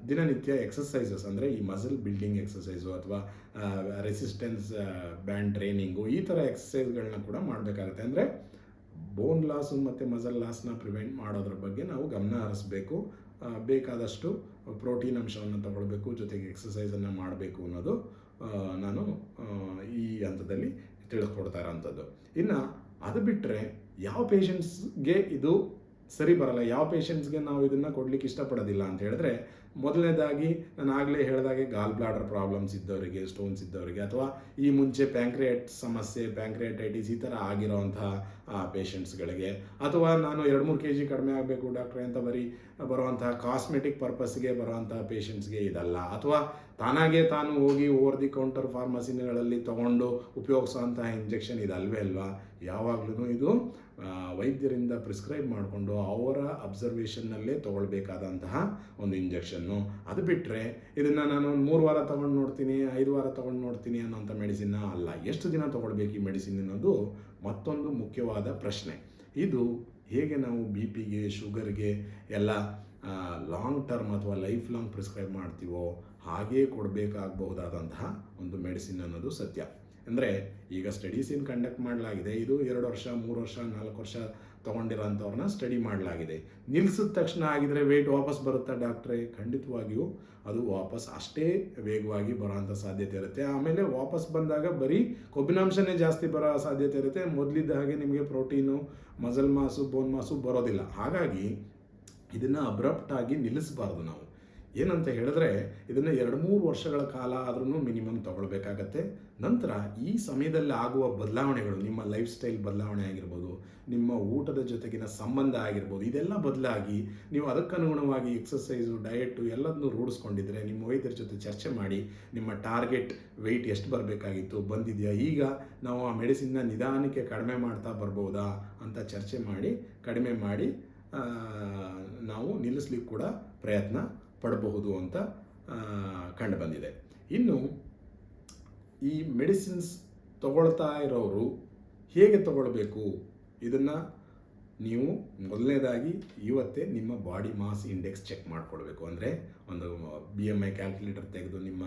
ದಿನನಿತ್ಯ ಎಕ್ಸಸೈಸಸ್ ಅಂದರೆ ಈ ಮಸಲ್ ಬಿಲ್ಡಿಂಗ್ ಎಕ್ಸಸೈಸು ಅಥವಾ ರೆಸಿಸ್ಟೆನ್ಸ್ ಬ್ಯಾಂಡ್ ಟ್ರೈನಿಂಗು, ಈ ಥರ ಎಕ್ಸಸೈಸ್ಗಳನ್ನ ಕೂಡ ಮಾಡಬೇಕಾಗುತ್ತೆ. ಅಂದರೆ ಬೋನ್ ಲಾಸು ಮತ್ತು ಮಸಲ್ ಲಾಸ್ನ ಪ್ರಿವೆಂಟ್ ಮಾಡೋದ್ರ ಬಗ್ಗೆ ನಾವು ಗಮನ ಹರಿಸಬೇಕು. ಬೇಕಾದಷ್ಟು ಪ್ರೋಟೀನ್ ಅಂಶವನ್ನು ತಗೊಳ್ಬೇಕು, ಜೊತೆಗೆ ಎಕ್ಸಸೈಸನ್ನು ಮಾಡಬೇಕು ಅನ್ನೋದು ನಾನು ಈ ಹಂತದಲ್ಲಿ ತಿಳಿಸ್ಕೊಡ್ತಾ ಇರೋಂಥದ್ದು. ಇನ್ನು ಅದು ಬಿಟ್ಟರೆ ಯಾವ ಪೇಷಂಟ್ಸ್ಗೆ ಇದು ಸರಿ ಬರಲ್ಲ, ಯಾವ ಪೇಷಂಟ್ಸ್ಗೆ ನಾವು ಇದನ್ನು ಕೊಡಲಿಕ್ಕೆ ಇಷ್ಟಪಡೋದಿಲ್ಲ ಅಂತ ಹೇಳಿದ್ರೆ, ಮೊದಲನೇದಾಗಿ ನಾನು ಆಗಲೇ ಹೇಳಿದಾಗೆ ಗಾಲ್ ಬ್ಲಾಡರ್ ಪ್ರಾಬ್ಲಮ್ಸ್ ಇದ್ದವರಿಗೆ, ಸ್ಟೋನ್ಸ್ ಇದ್ದವರಿಗೆ, ಅಥವಾ ಈ ಮುಂಚೆ ಪ್ಯಾಂಕ್ರಿಯಾಟ್ ಸಮಸ್ಯೆ, ಪ್ಯಾಂಕ್ರಿಯಾಟೈಟಿಸ್ ಈ ಥರ ಆಗಿರೋವಂತಹ ಪೇಷಂಟ್ಸ್ಗಳಿಗೆ, ಅಥವಾ ನಾನು 2-3 kg ಕಡಿಮೆ ಆಗಬೇಕು ಡಾಕ್ಟ್ರೆ ಅಂತ ಬರುವಂತಹ ಕಾಸ್ಮೆಟಿಕ್ ಪರ್ಪಸ್ಗೆ ಬರುವಂತಹ ಪೇಷಂಟ್ಸ್ಗೆ ಇದಲ್ಲ, ಅಥವಾ ತಾನಾಗೆ ತಾನು ಹೋಗಿ ಓವರ್ ದಿ ಕೌಂಟರ್ ಫಾರ್ಮಸಿಗಳಲ್ಲಿ ತೊಗೊಂಡು ಉಪಯೋಗಿಸೋಂತಹ ಇಂಜೆಕ್ಷನ್ ಇದಲ್ವೇ ಅಲ್ವಾ. ಯಾವಾಗಲೂ ಇದು ವೈದ್ಯರಿಂದ ಪ್ರಿಸ್ಕ್ರೈಬ್ ಮಾಡಿಕೊಂಡು ಅವರ ಅಬ್ಸರ್ವೇಷನ್ನಲ್ಲೇ ತೊಗೊಳ್ಬೇಕಾದಂತಹ ಒಂದು ಇಂಜೆಕ್ಷನ್ನು. ಅದು ಬಿಟ್ಟರೆ ಇದನ್ನು ನಾನು 3 ವಾರ ತೊಗೊಂಡು ನೋಡ್ತೀನಿ, 5 ವಾರ ತೊಗೊಂಡು ನೋಡ್ತೀನಿ ಅನ್ನೋಂಥ ಮೆಡಿಸಿನ್ನ ಅಲ್ಲ. ಎಷ್ಟು ದಿನ ತೊಗೊಳ್ಬೇಕು ಈ ಮೆಡಿಸಿನ್ ಅನ್ನೋದು ಮತ್ತೊಂದು ಮುಖ್ಯವಾದ ಪ್ರಶ್ನೆ. ಇದು ಹೇಗೆ ನಾವು BP-ಗೆ, ಶುಗರ್ಗೆ ಎಲ್ಲ ಲಾಂಗ್ ಟರ್ಮ್ ಅಥವಾ ಲೈಫ್ ಲಾಂಗ್ ಪ್ರಿಸ್ಕ್ರೈಬ್ ಮಾಡ್ತೀವೋ ಹಾಗೇ ಕೊಡಬೇಕಾಗಬಹುದಾದಂತಹ ಒಂದು ಮೆಡಿಸಿನ್ ಅನ್ನೋದು ಸತ್ಯ. ಅಂದರೆ ಈಗ ಸ್ಟಡೀಸ್ ಏನು ಕಂಡಕ್ಟ್ ಮಾಡಲಾಗಿದೆ, ಇದು 2 ವರ್ಷ, 3 ವರ್ಷ, 4 ವರ್ಷ ತೊಗೊಂಡಿರೋಂಥವ್ರನ್ನ ಸ್ಟಡಿ ಮಾಡಲಾಗಿದೆ. ನಿಲ್ಲಿಸಿದ ತಕ್ಷಣ ಆಗಿದರೆ ವೆಯ್ಟ್ ವಾಪಸ್ ಬರುತ್ತಾ ಡಾಕ್ಟ್ರೇ? ಖಂಡಿತವಾಗಿಯೂ ಅದು ವಾಪಸ್ ಅಷ್ಟೇ ವೇಗವಾಗಿ ಬರೋವಂಥ ಸಾಧ್ಯತೆ ಇರುತ್ತೆ. ಆಮೇಲೆ ವಾಪಸ್ ಬಂದಾಗ ಬರೀ ಕೊಬ್ಬಿನಾಂಶನೇ ಜಾಸ್ತಿ ಬರೋ ಸಾಧ್ಯತೆ ಇರುತ್ತೆ. ಮೊದಲಿದ್ದ ಹಾಗೆ ನಿಮಗೆ ಪ್ರೋಟೀನು, ಮಸಲ್ ಮಾಸು, ಬೋನ್ ಮಾಸು ಬರೋದಿಲ್ಲ. ಹಾಗಾಗಿ ಇದನ್ನು ಅಬ್ರಪ್ಟಾಗಿ ನಿಲ್ಲಿಸಬಾರ್ದು ನಾವು. ಏನಂತ ಹೇಳಿದ್ರೆ, ಇದನ್ನು 2-3 ವರ್ಷಗಳ ಕಾಲ ಆದ್ರೂ ಮಿನಿಮಮ್ ತೊಗೊಳ್ಬೇಕಾಗತ್ತೆ. ನಂತರ ಈ ಸಮಯದಲ್ಲಿ ಆಗುವ ಬದಲಾವಣೆಗಳು, ನಿಮ್ಮ ಲೈಫ್ ಸ್ಟೈಲ್ ಬದಲಾವಣೆ ಆಗಿರ್ಬೋದು, ನಿಮ್ಮ ಊಟದ ಜೊತೆಗಿನ ಸಂಬಂಧ ಆಗಿರ್ಬೋದು, ಇದೆಲ್ಲ ಬದಲಾಗಿ ನೀವು ಅದಕ್ಕನುಗುಣವಾಗಿ ಎಕ್ಸಸೈಸು, ಡಯೆಟ್ಟು ಎಲ್ಲದನ್ನೂ ರೂಢಿಸ್ಕೊಂಡಿದ್ರೆ, ನಿಮ್ಮ ವೈದ್ಯರ ಜೊತೆ ಚರ್ಚೆ ಮಾಡಿ ನಿಮ್ಮ ಟಾರ್ಗೆಟ್ ವೆಯ್ಟ್ ಎಷ್ಟು ಬರಬೇಕಾಗಿತ್ತು, ಬಂದಿದೆಯಾ, ಈಗ ನಾವು ಆ ಮೆಡಿಸಿನ್ನ ನಿಧಾನಕ್ಕೆ ಕಡಿಮೆ ಮಾಡ್ತಾ ಬರ್ಬೋದಾ ಅಂತ ಚರ್ಚೆ ಮಾಡಿ ಕಡಿಮೆ ಮಾಡಿ ನಾವು ನಿಲ್ಲಿಸ್ಲಿಕ್ಕೆ ಕೂಡ ಪ್ರಯತ್ನ ಪಡಬಹುದು ಅಂತ ಕಂಡು ಬಂದಿದೆ. ಇನ್ನು ಈ ಮೆಡಿಸಿನ್ಸ್ ತಗೊಳ್ತಾ ಇರೋರು ಹೇಗೆ ತಗೊಳ್ಬೇಕು, ಇದನ್ನು ನೀವು ಮೊದಲನೇದಾಗಿ ಇವತ್ತೇ ನಿಮ್ಮ ಬಾಡಿ ಮಾಸ್ ಇಂಡೆಕ್ಸ್ ಚೆಕ್ ಮಾಡ್ಕೊಳ್ಬೇಕು. ಅಂದರೆ ಒಂದು BMI ಕ್ಯಾಲ್ಕುಲೇಟರ್ ತೆಗೆದು ನಿಮ್ಮ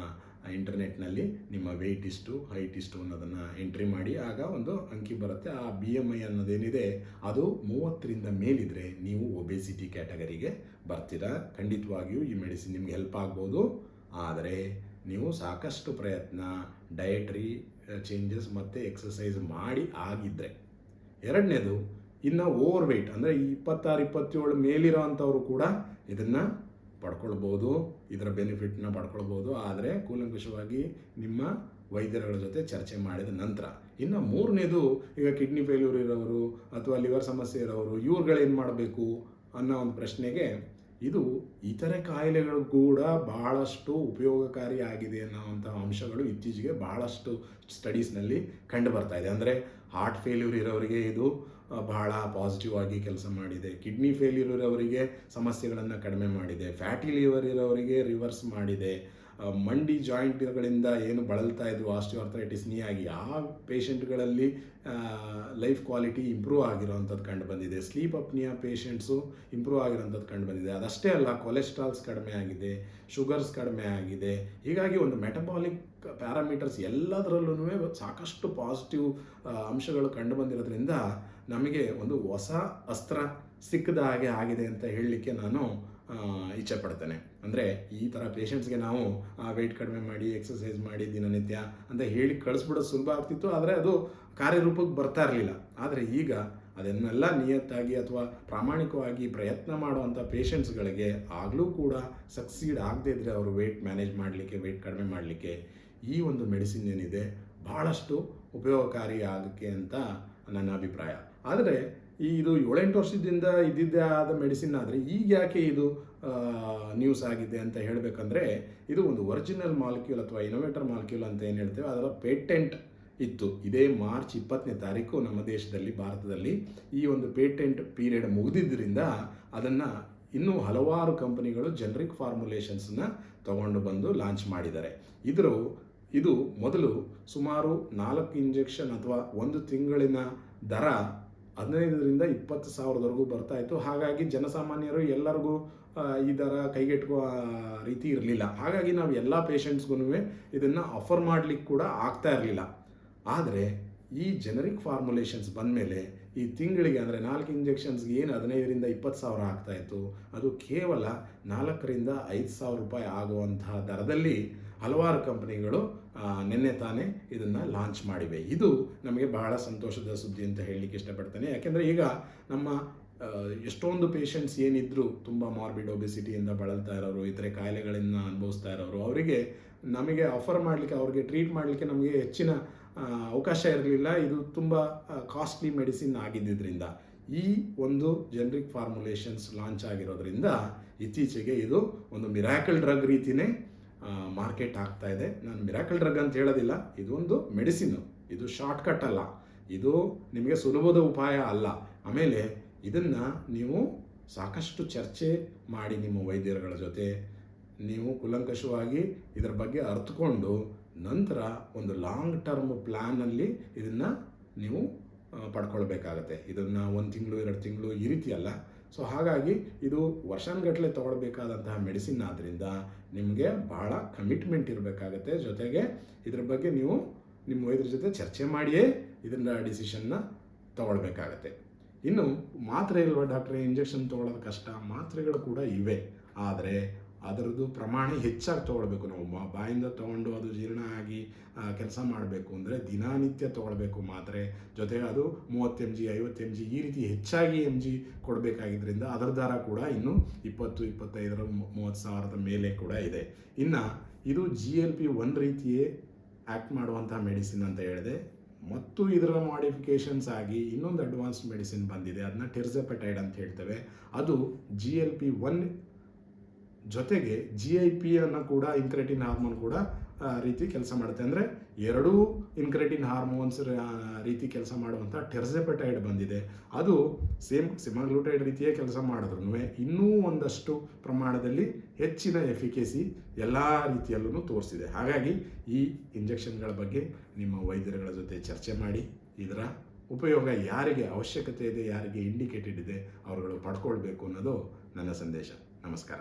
ಇಂಟರ್ನೆಟ್ನಲ್ಲಿ ನಿಮ್ಮ ವೆಯ್ಟ್ ಇಷ್ಟು, ಹೈಟ್ ಇಷ್ಟು ಅನ್ನೋದನ್ನು ಎಂಟ್ರಿ ಮಾಡಿ, ಆಗ ಒಂದು ಅಂಕಿ ಬರುತ್ತೆ. ಆ BMI ಅನ್ನೋದೇನಿದೆ ಅದು 30ರಿಂದ ಮೇಲಿದ್ರೆ ನೀವು ಒಬೆಸಿಟಿ ಕ್ಯಾಟಗರಿಗೆ ಬರ್ತೀರಾ. ಖಂಡಿತವಾಗಿಯೂ ಈ ಮೆಡಿಸಿನ್ ನಿಮ್ಗೆ ಹೆಲ್ಪ್ ಆಗ್ಬೋದು. ಆದರೆ ನೀವು ಸಾಕಷ್ಟು ಪ್ರಯತ್ನ, ಡಯಟ್ರಿ ಚೇಂಜಸ್ ಮತ್ತು ಎಕ್ಸಸೈಸ್ ಮಾಡಿ ಆಗಿದ್ದರೆ. ಎರಡನೇದು, ಇನ್ನು ಓವರ್ ವೆಯ್ಟ್ ಅಂದರೆ 26-27 ಮೇಲಿರೋ ಅಂಥವರು ಕೂಡ ಇದನ್ನು ಪಡ್ಕೊಳ್ಬೋದು, ಇದರ ಬೆನಿಫಿಟ್ನ ಪಡ್ಕೊಳ್ಬೋದು. ಆದರೆ ಕೂಲಂಕುಷವಾಗಿ ನಿಮ್ಮ ವೈದ್ಯರುಗಳ ಜೊತೆ ಚರ್ಚೆ ಮಾಡಿದ ನಂತರ. ಇನ್ನು ಮೂರನೇದು, ಈಗ ಕಿಡ್ನಿ ಫೇಲ್ಯೂರ್ ಇರೋರು ಅಥವಾ ಲಿವರ್ ಸಮಸ್ಯೆ ಇರೋರು, ಇವ್ರುಗಳೇನು ಮಾಡಬೇಕು ಅನ್ನೋ ಒಂದು ಪ್ರಶ್ನೆಗೆ, ಇದು ಇತರೆ ಕಾಯಿಲೆಗಳು ಕೂಡ ಬಹಳಷ್ಟು ಉಪಯೋಗಕಾರಿ ಆಗಿದೆ ಅನ್ನೋವಂಥ ಅಂಶಗಳು ಇತ್ತೀಚೆಗೆ ಬಹಳಷ್ಟು ಸ್ಟಡೀಸ್ನಲ್ಲಿ ಕಂಡು ಬರ್ತಾ ಇದೆ. ಅಂದರೆ ಹಾರ್ಟ್ ಫೇಲ್ಯೂರ್ ಇರೋರಿಗೆ ಇದು ಬಹಳ ಪಾಸಿಟಿವ್ ಆಗಿ ಕೆಲಸ ಮಾಡಿದೆ. ಕಿಡ್ನಿ ಫೇಲ್ಯೂರ್ ಇರೋವರಿಗೆ ಸಮಸ್ಯೆಗಳನ್ನು ಕಡಿಮೆ ಮಾಡಿದೆ. ಫ್ಯಾಟಿ ಲಿವರ್ ಇರೋವರಿಗೆ ರಿವರ್ಸ್ ಮಾಡಿದೆ. ಮಂಡಿ ಜಾಯಿಂಟ್ಗಳಿಂದ ಏನು ಬಳಲ್ತಾ ಇದ್ರು ಆಸ್ಟಿಯೋಆರ್ಥರೈಟಿಸ್ ನೀ ಆಗಿ ಆ ಪೇಷಂಟ್ಗಳಲ್ಲಿ ಲೈಫ್ ಕ್ವಾಲಿಟಿ ಇಂಪ್ರೂವ್ ಆಗಿರೋವಂಥದ್ದು ಕಂಡು ಬಂದಿದೆ. ಸ್ಲೀಪ್ ಅಪ್ನಿಯಾ ಪೇಷಂಟ್ಸು ಇಂಪ್ರೂವ್ ಆಗಿರೋಂಥದ್ದು ಕಂಡು ಬಂದಿದೆ. ಅದಷ್ಟೇ ಅಲ್ಲ, ಕೊಲೆಸ್ಟ್ರಾಲ್ಸ್ ಕಡಿಮೆ ಆಗಿದೆ, ಶುಗರ್ಸ್ ಕಡಿಮೆ ಆಗಿದೆ. ಹೀಗಾಗಿ ಒಂದು ಮೆಟಬಾಲಿಕ್ ಪ್ಯಾರಾಮೀಟರ್ಸ್ ಎಲ್ಲದರಲ್ಲೂ ಸಾಕಷ್ಟು ಪಾಸಿಟಿವ್ ಅಂಶಗಳು ಕಂಡು ಬಂದಿರೋದ್ರಿಂದ ನಮಗೆ ಒಂದು ಹೊಸ ಅಸ್ತ್ರ ಸಿಕ್ಕದ ಹಾಗೆ ಆಗಿದೆ ಅಂತ ಹೇಳಲಿಕ್ಕೆ ನಾನು ಇಚ್ಛೆ ಪಡ್ತೇನೆ. ಅಂದರೆ ಈ ಥರ ಪೇಷಂಟ್ಸ್ಗೆ ನಾವು ವೆಯ್ಟ್ ಕಡಿಮೆ ಮಾಡಿ, ಎಕ್ಸಸೈಸ್ ಮಾಡಿ ದಿನನಿತ್ಯ ಅಂತ ಹೇಳಿ ಕಳಿಸ್ಬಿಡೋದು ಸುಲಭ ಆಗ್ತಿತ್ತು, ಆದರೆ ಅದು ಕಾರ್ಯರೂಪಕ್ಕೆ ಬರ್ತಾ ಇರಲಿಲ್ಲ. ಆದರೆ ಈಗ ಅದನ್ನೆಲ್ಲ ನಿಯತ್ತಾಗಿ ಅಥವಾ ಪ್ರಾಮಾಣಿಕವಾಗಿ ಪ್ರಯತ್ನ ಮಾಡುವಂಥ ಪೇಷಂಟ್ಸ್ಗಳಿಗೆ ಆಗಲೂ ಕೂಡ ಸಕ್ಸೀಡ್ ಆಗದೇ ಇದ್ದರೆ ಅವರು ವೆಯ್ಟ್ ಮ್ಯಾನೇಜ್ ಮಾಡಲಿಕ್ಕೆ, ವೆಯ್ಟ್ ಕಡಿಮೆ ಮಾಡಲಿಕ್ಕೆ ಈ ಒಂದು ಮೆಡಿಸಿನ್ ಏನಿದೆ ಬಹಳಷ್ಟು ಉಪಯೋಗಕಾರಿ ಆಗೋಕ್ಕೆ ಅಂತ ನನ್ನ ಅಭಿಪ್ರಾಯ. ಆದರೆ ಇದು 7-8 ವರ್ಷದಿಂದ ಇದ್ದಿದ್ದೇ ಆದ ಮೆಡಿಸಿನ್ ಆದರೆ ಈಗ ಯಾಕೆ ಇದು ನ್ಯೂಸ್ ಆಗಿದೆ ಅಂತ ಹೇಳಬೇಕಂದ್ರೆ, ಇದು ಒಂದು ಒರಿಜಿನಲ್ ಮಾಲಿಕ್ಯೂಲ್ ಅಥವಾ ಇನೋವೇಟರ್ ಮಾಲಿಕ್ಯೂಲ್ ಅಂತ ಏನು ಹೇಳ್ತೇವೆ ಅದರ ಪೇಟೆಂಟ್ ಇತ್ತು. ಇದೇ ಮಾರ್ಚ್ 20ನೇ ತಾರೀಕು ನಮ್ಮ ದೇಶದಲ್ಲಿ, ಭಾರತದಲ್ಲಿ ಈ ಒಂದು ಪೇಟೆಂಟ್ ಪೀರಿಯಡ್ ಮುಗಿದಿದ್ದರಿಂದ ಅದನ್ನು ಇನ್ನೂ ಹಲವಾರು ಕಂಪನಿಗಳು ಜನರಿಕ್ ಫಾರ್ಮುಲೇಷನ್ಸನ್ನ ತಗೊಂಡು ಬಂದು ಲಾಂಚ್ ಮಾಡಿದ್ದಾರೆ. ಇದು ಮೊದಲು ಸುಮಾರು 4 ಇಂಜೆಕ್ಷನ್ ಅಥವಾ 1 ತಿಂಗಳಿನ ದರ 15ರಿಂದ 20 ಸಾವಿರದವರೆಗೂ ಬರ್ತಾಯಿತ್ತು. ಹಾಗಾಗಿ ಜನಸಾಮಾನ್ಯರು ಎಲ್ಲರಿಗೂ ಈ ದರ ಕೈಗೆಟುಕುವ ರೀತಿ ಇರಲಿಲ್ಲ. ಹಾಗಾಗಿ ನಾವು ಎಲ್ಲ ಪೇಷಂಟ್ಸ್ಗೂ ಇದನ್ನು ಆಫರ್ ಮಾಡಲಿಕ್ಕೆ ಕೂಡ ಆಗ್ತಾ ಇರಲಿಲ್ಲ. ಆದರೆ ಈ ಜನರಿಕ್ ಫಾರ್ಮುಲೇಷನ್ಸ್ ಬಂದಮೇಲೆ ಈ ತಿಂಗಳಿಗೆ ಅಂದರೆ 4 ಇಂಜೆಕ್ಷನ್ಸ್ಗೆ ಏನು 15ರಿಂದ 20 ಸಾವಿರ ಆಗ್ತಾಯಿತ್ತು, ಅದು ಕೇವಲ 4ರಿಂದ 5 ಸಾವಿರ ರೂಪಾಯಿ ಆಗುವಂತಹ ದರದಲ್ಲಿ ಹಲವಾರು ಕಂಪನಿಗಳು ನಿನ್ನೆ ತಾನೇ ಇದನ್ನು ಲಾಂಚ್ ಮಾಡಿವೆ. ಇದು ನಮಗೆ ಬಹಳ ಸಂತೋಷದ ಸುದ್ದಿ ಅಂತ ಹೇಳಲಿಕ್ಕೆ ಇಷ್ಟಪಡ್ತೇನೆ. ಯಾಕೆಂದರೆ ಈಗ ನಮ್ಮ ಎಷ್ಟೊಂದು ಪೇಷಂಟ್ಸ್ ಏನಿದ್ರು ತುಂಬ ಮಾರ್ಬಿಡ್ ಒಬೆಸಿಟಿಯಿಂದ ಬಳಲ್ತಾ ಇರೋರು, ಇತರೆ ಕಾಯಿಲೆಗಳನ್ನು ಅನುಭವಿಸ್ತಾ ಇರೋರು, ಅವರಿಗೆ ನಮಗೆ ಆಫರ್ ಮಾಡಲಿಕ್ಕೆ, ಅವ್ರಿಗೆ ಟ್ರೀಟ್ ಮಾಡಲಿಕ್ಕೆ ನಮಗೆ ಹೆಚ್ಚಿನ ಅವಕಾಶ ಇರಲಿಲ್ಲ. ಇದು ತುಂಬ ಕಾಸ್ಟ್ಲಿ ಮೆಡಿಸಿನ್ ಆಗಿದ್ದರಿಂದ ಈ ಒಂದು ಜನರಿಕ್ ಫಾರ್ಮುಲೇಷನ್ಸ್ ಲಾಂಚ್ ಆಗಿರೋದ್ರಿಂದ ಇತ್ತೀಚೆಗೆ ಇದು ಒಂದು ಮಿರಾಕಲ್ ಡ್ರಗ್ ರೀತಿಯೇ ಮಾರ್ಕೆಟ್ ಆಗ್ತಾ ಇದೆ. ನಾನು ಮಿರಾಕಲ್ ಡ್ರಗ್ ಅಂತ ಹೇಳೋದಿಲ್ಲ, ಇದು ಒಂದು ಮೆಡಿಸಿನ್ನು, ಇದು ಶಾರ್ಟ್ಕಟ್ ಅಲ್ಲ, ಇದು ನಿಮಗೆ ಸುಲಭದ ಉಪಾಯ ಅಲ್ಲ. ಆಮೇಲೆ ಇದನ್ನು ನೀವು ಸಾಕಷ್ಟು ಚರ್ಚೆ ಮಾಡಿ ನಿಮ್ಮ ವೈದ್ಯರುಗಳ ಜೊತೆ ನೀವು ಕೂಲಂಕಷವಾಗಿ ಇದರ ಬಗ್ಗೆ ಅರ್ಥಕೊಂಡು ನಂತರ ಒಂದು ಲಾಂಗ್ ಟರ್ಮ್ ಪ್ಲ್ಯಾನಲ್ಲಿ ಇದನ್ನು ನೀವು ಪಡ್ಕೊಳ್ಬೇಕಾಗತ್ತೆ. ಇದನ್ನು 1 ತಿಂಗಳು 2 ತಿಂಗಳು ಈ ರೀತಿ ಅಲ್ಲ. ಸೊ ಹಾಗಾಗಿ ಇದು ವರ್ಷಾನುಗಟ್ಟಲೆ ತೊಗೊಳ್ಬೇಕಾದಂತಹ ಮೆಡಿಸಿನ್ ಆದ್ದರಿಂದ ನಿಮಗೆ ಬಹಳ ಕಮಿಟ್ಮೆಂಟ್ ಇರಬೇಕಾಗತ್ತೆ. ಜೊತೆಗೆ ಇದರ ಬಗ್ಗೆ ನೀವು ನಿಮ್ಮ ವೈದ್ಯರ ಜೊತೆ ಚರ್ಚೆ ಮಾಡಿಯೇ ಇದನ್ನು ಡಿಸಿಷನ್ನ ತೊಗೊಳ್ಬೇಕಾಗತ್ತೆ. ಇನ್ನು ಮಾತ್ರೆ ಇಲ್ವಾ ಡಾಕ್ಟ್ರೇ, ಇಂಜೆಕ್ಷನ್ ತೊಗೊಳ್ಳೋದು ಕಷ್ಟ, ಮಾತ್ರೆಗಳು ಕೂಡ ಇವೆ, ಆದರೆ ಅದರದ್ದು ಪ್ರಮಾಣ ಹೆಚ್ಚಾಗಿ ತೊಗೊಳ್ಬೇಕು. ನಾವು ಬಾಯಿಂದ ತೊಗೊಂಡು ಅದು ಜೀರ್ಣ ಆಗಿ ಕೆಲಸ ಮಾಡಬೇಕು ಅಂದರೆ ದಿನನಿತ್ಯ ತೊಗೊಳ್ಬೇಕು ಮಾತ್ರೆ. ಜೊತೆಗೆ ಅದು 30 mg 50 mg ಈ ರೀತಿ ಹೆಚ್ಚಾಗಿ mg ಕೊಡಬೇಕಾಗಿದ್ದರಿಂದ ಅದರ ದರ ಕೂಡ ಇನ್ನು 20-25 30 ಸಾವಿರದ ಮೇಲೆ ಕೂಡ ಇದೆ. ಇನ್ನು ಇದು GLP-1 ರೀತಿಯೇ ಆ್ಯಕ್ಟ್ ಮಾಡುವಂಥ ಮೆಡಿಸಿನ್ ಅಂತ ಹೇಳಿದೆ. ಮತ್ತು ಇದರ ಮಾಡಿಫಿಕೇಷನ್ಸ್ ಆಗಿ ಇನ್ನೊಂದು ಅಡ್ವಾನ್ಸ್ಡ್ ಮೆಡಿಸಿನ್ ಬಂದಿದೆ, ಅದನ್ನ ಟೆರ್ಸೆಪಟೈಡ್ ಅಂತ ಹೇಳ್ತೇವೆ. ಅದು GLP-1 ಜೊತೆಗೆ GIP ಅನ್ನು ಕೂಡ, ಇನ್ಕ್ರೆಟಿನ್ ಹಾರ್ಮೋನ್ ಕೂಡ ರೀತಿ ಕೆಲಸ ಮಾಡುತ್ತೆ. ಅಂದರೆ ಎರಡೂ ಇನ್ಕ್ರೆಟಿನ್ ಹಾರ್ಮೋನ್ಸ್ ರೀತಿ ಕೆಲಸ ಮಾಡುವಂಥ ಟೆರ್ಸೆಪಟೈಡ್ ಬಂದಿದೆ. ಅದು ಸೇಮ್ ಸೆಮಾಗ್ಲೂಟೈಡ್ ರೀತಿಯೇ ಕೆಲಸ ಮಾಡಿದ್ರು ಇನ್ನೂ ಒಂದಷ್ಟು ಪ್ರಮಾಣದಲ್ಲಿ ಹೆಚ್ಚಿನ ಎಫಿಕೇಸಿ ಎಲ್ಲ ರೀತಿಯಲ್ಲೂ ತೋರಿಸಿದೆ. ಹಾಗಾಗಿ ಈ ಇಂಜೆಕ್ಷನ್ಗಳ ಬಗ್ಗೆ ನಿಮ್ಮ ವೈದ್ಯರುಗಳ ಜೊತೆ ಚರ್ಚೆ ಮಾಡಿ ಇದರ ಉಪಯೋಗ ಯಾರಿಗೆ ಅವಶ್ಯಕತೆ ಇದೆ, ಯಾರಿಗೆ ಇಂಡಿಕೇಟೆಡ್ ಇದೆ, ಅವರುಗಳು ಪಡ್ಕೊಳ್ಬೇಕು ಅನ್ನೋದು ನನ್ನ ಸಂದೇಶ. ನಮಸ್ಕಾರ.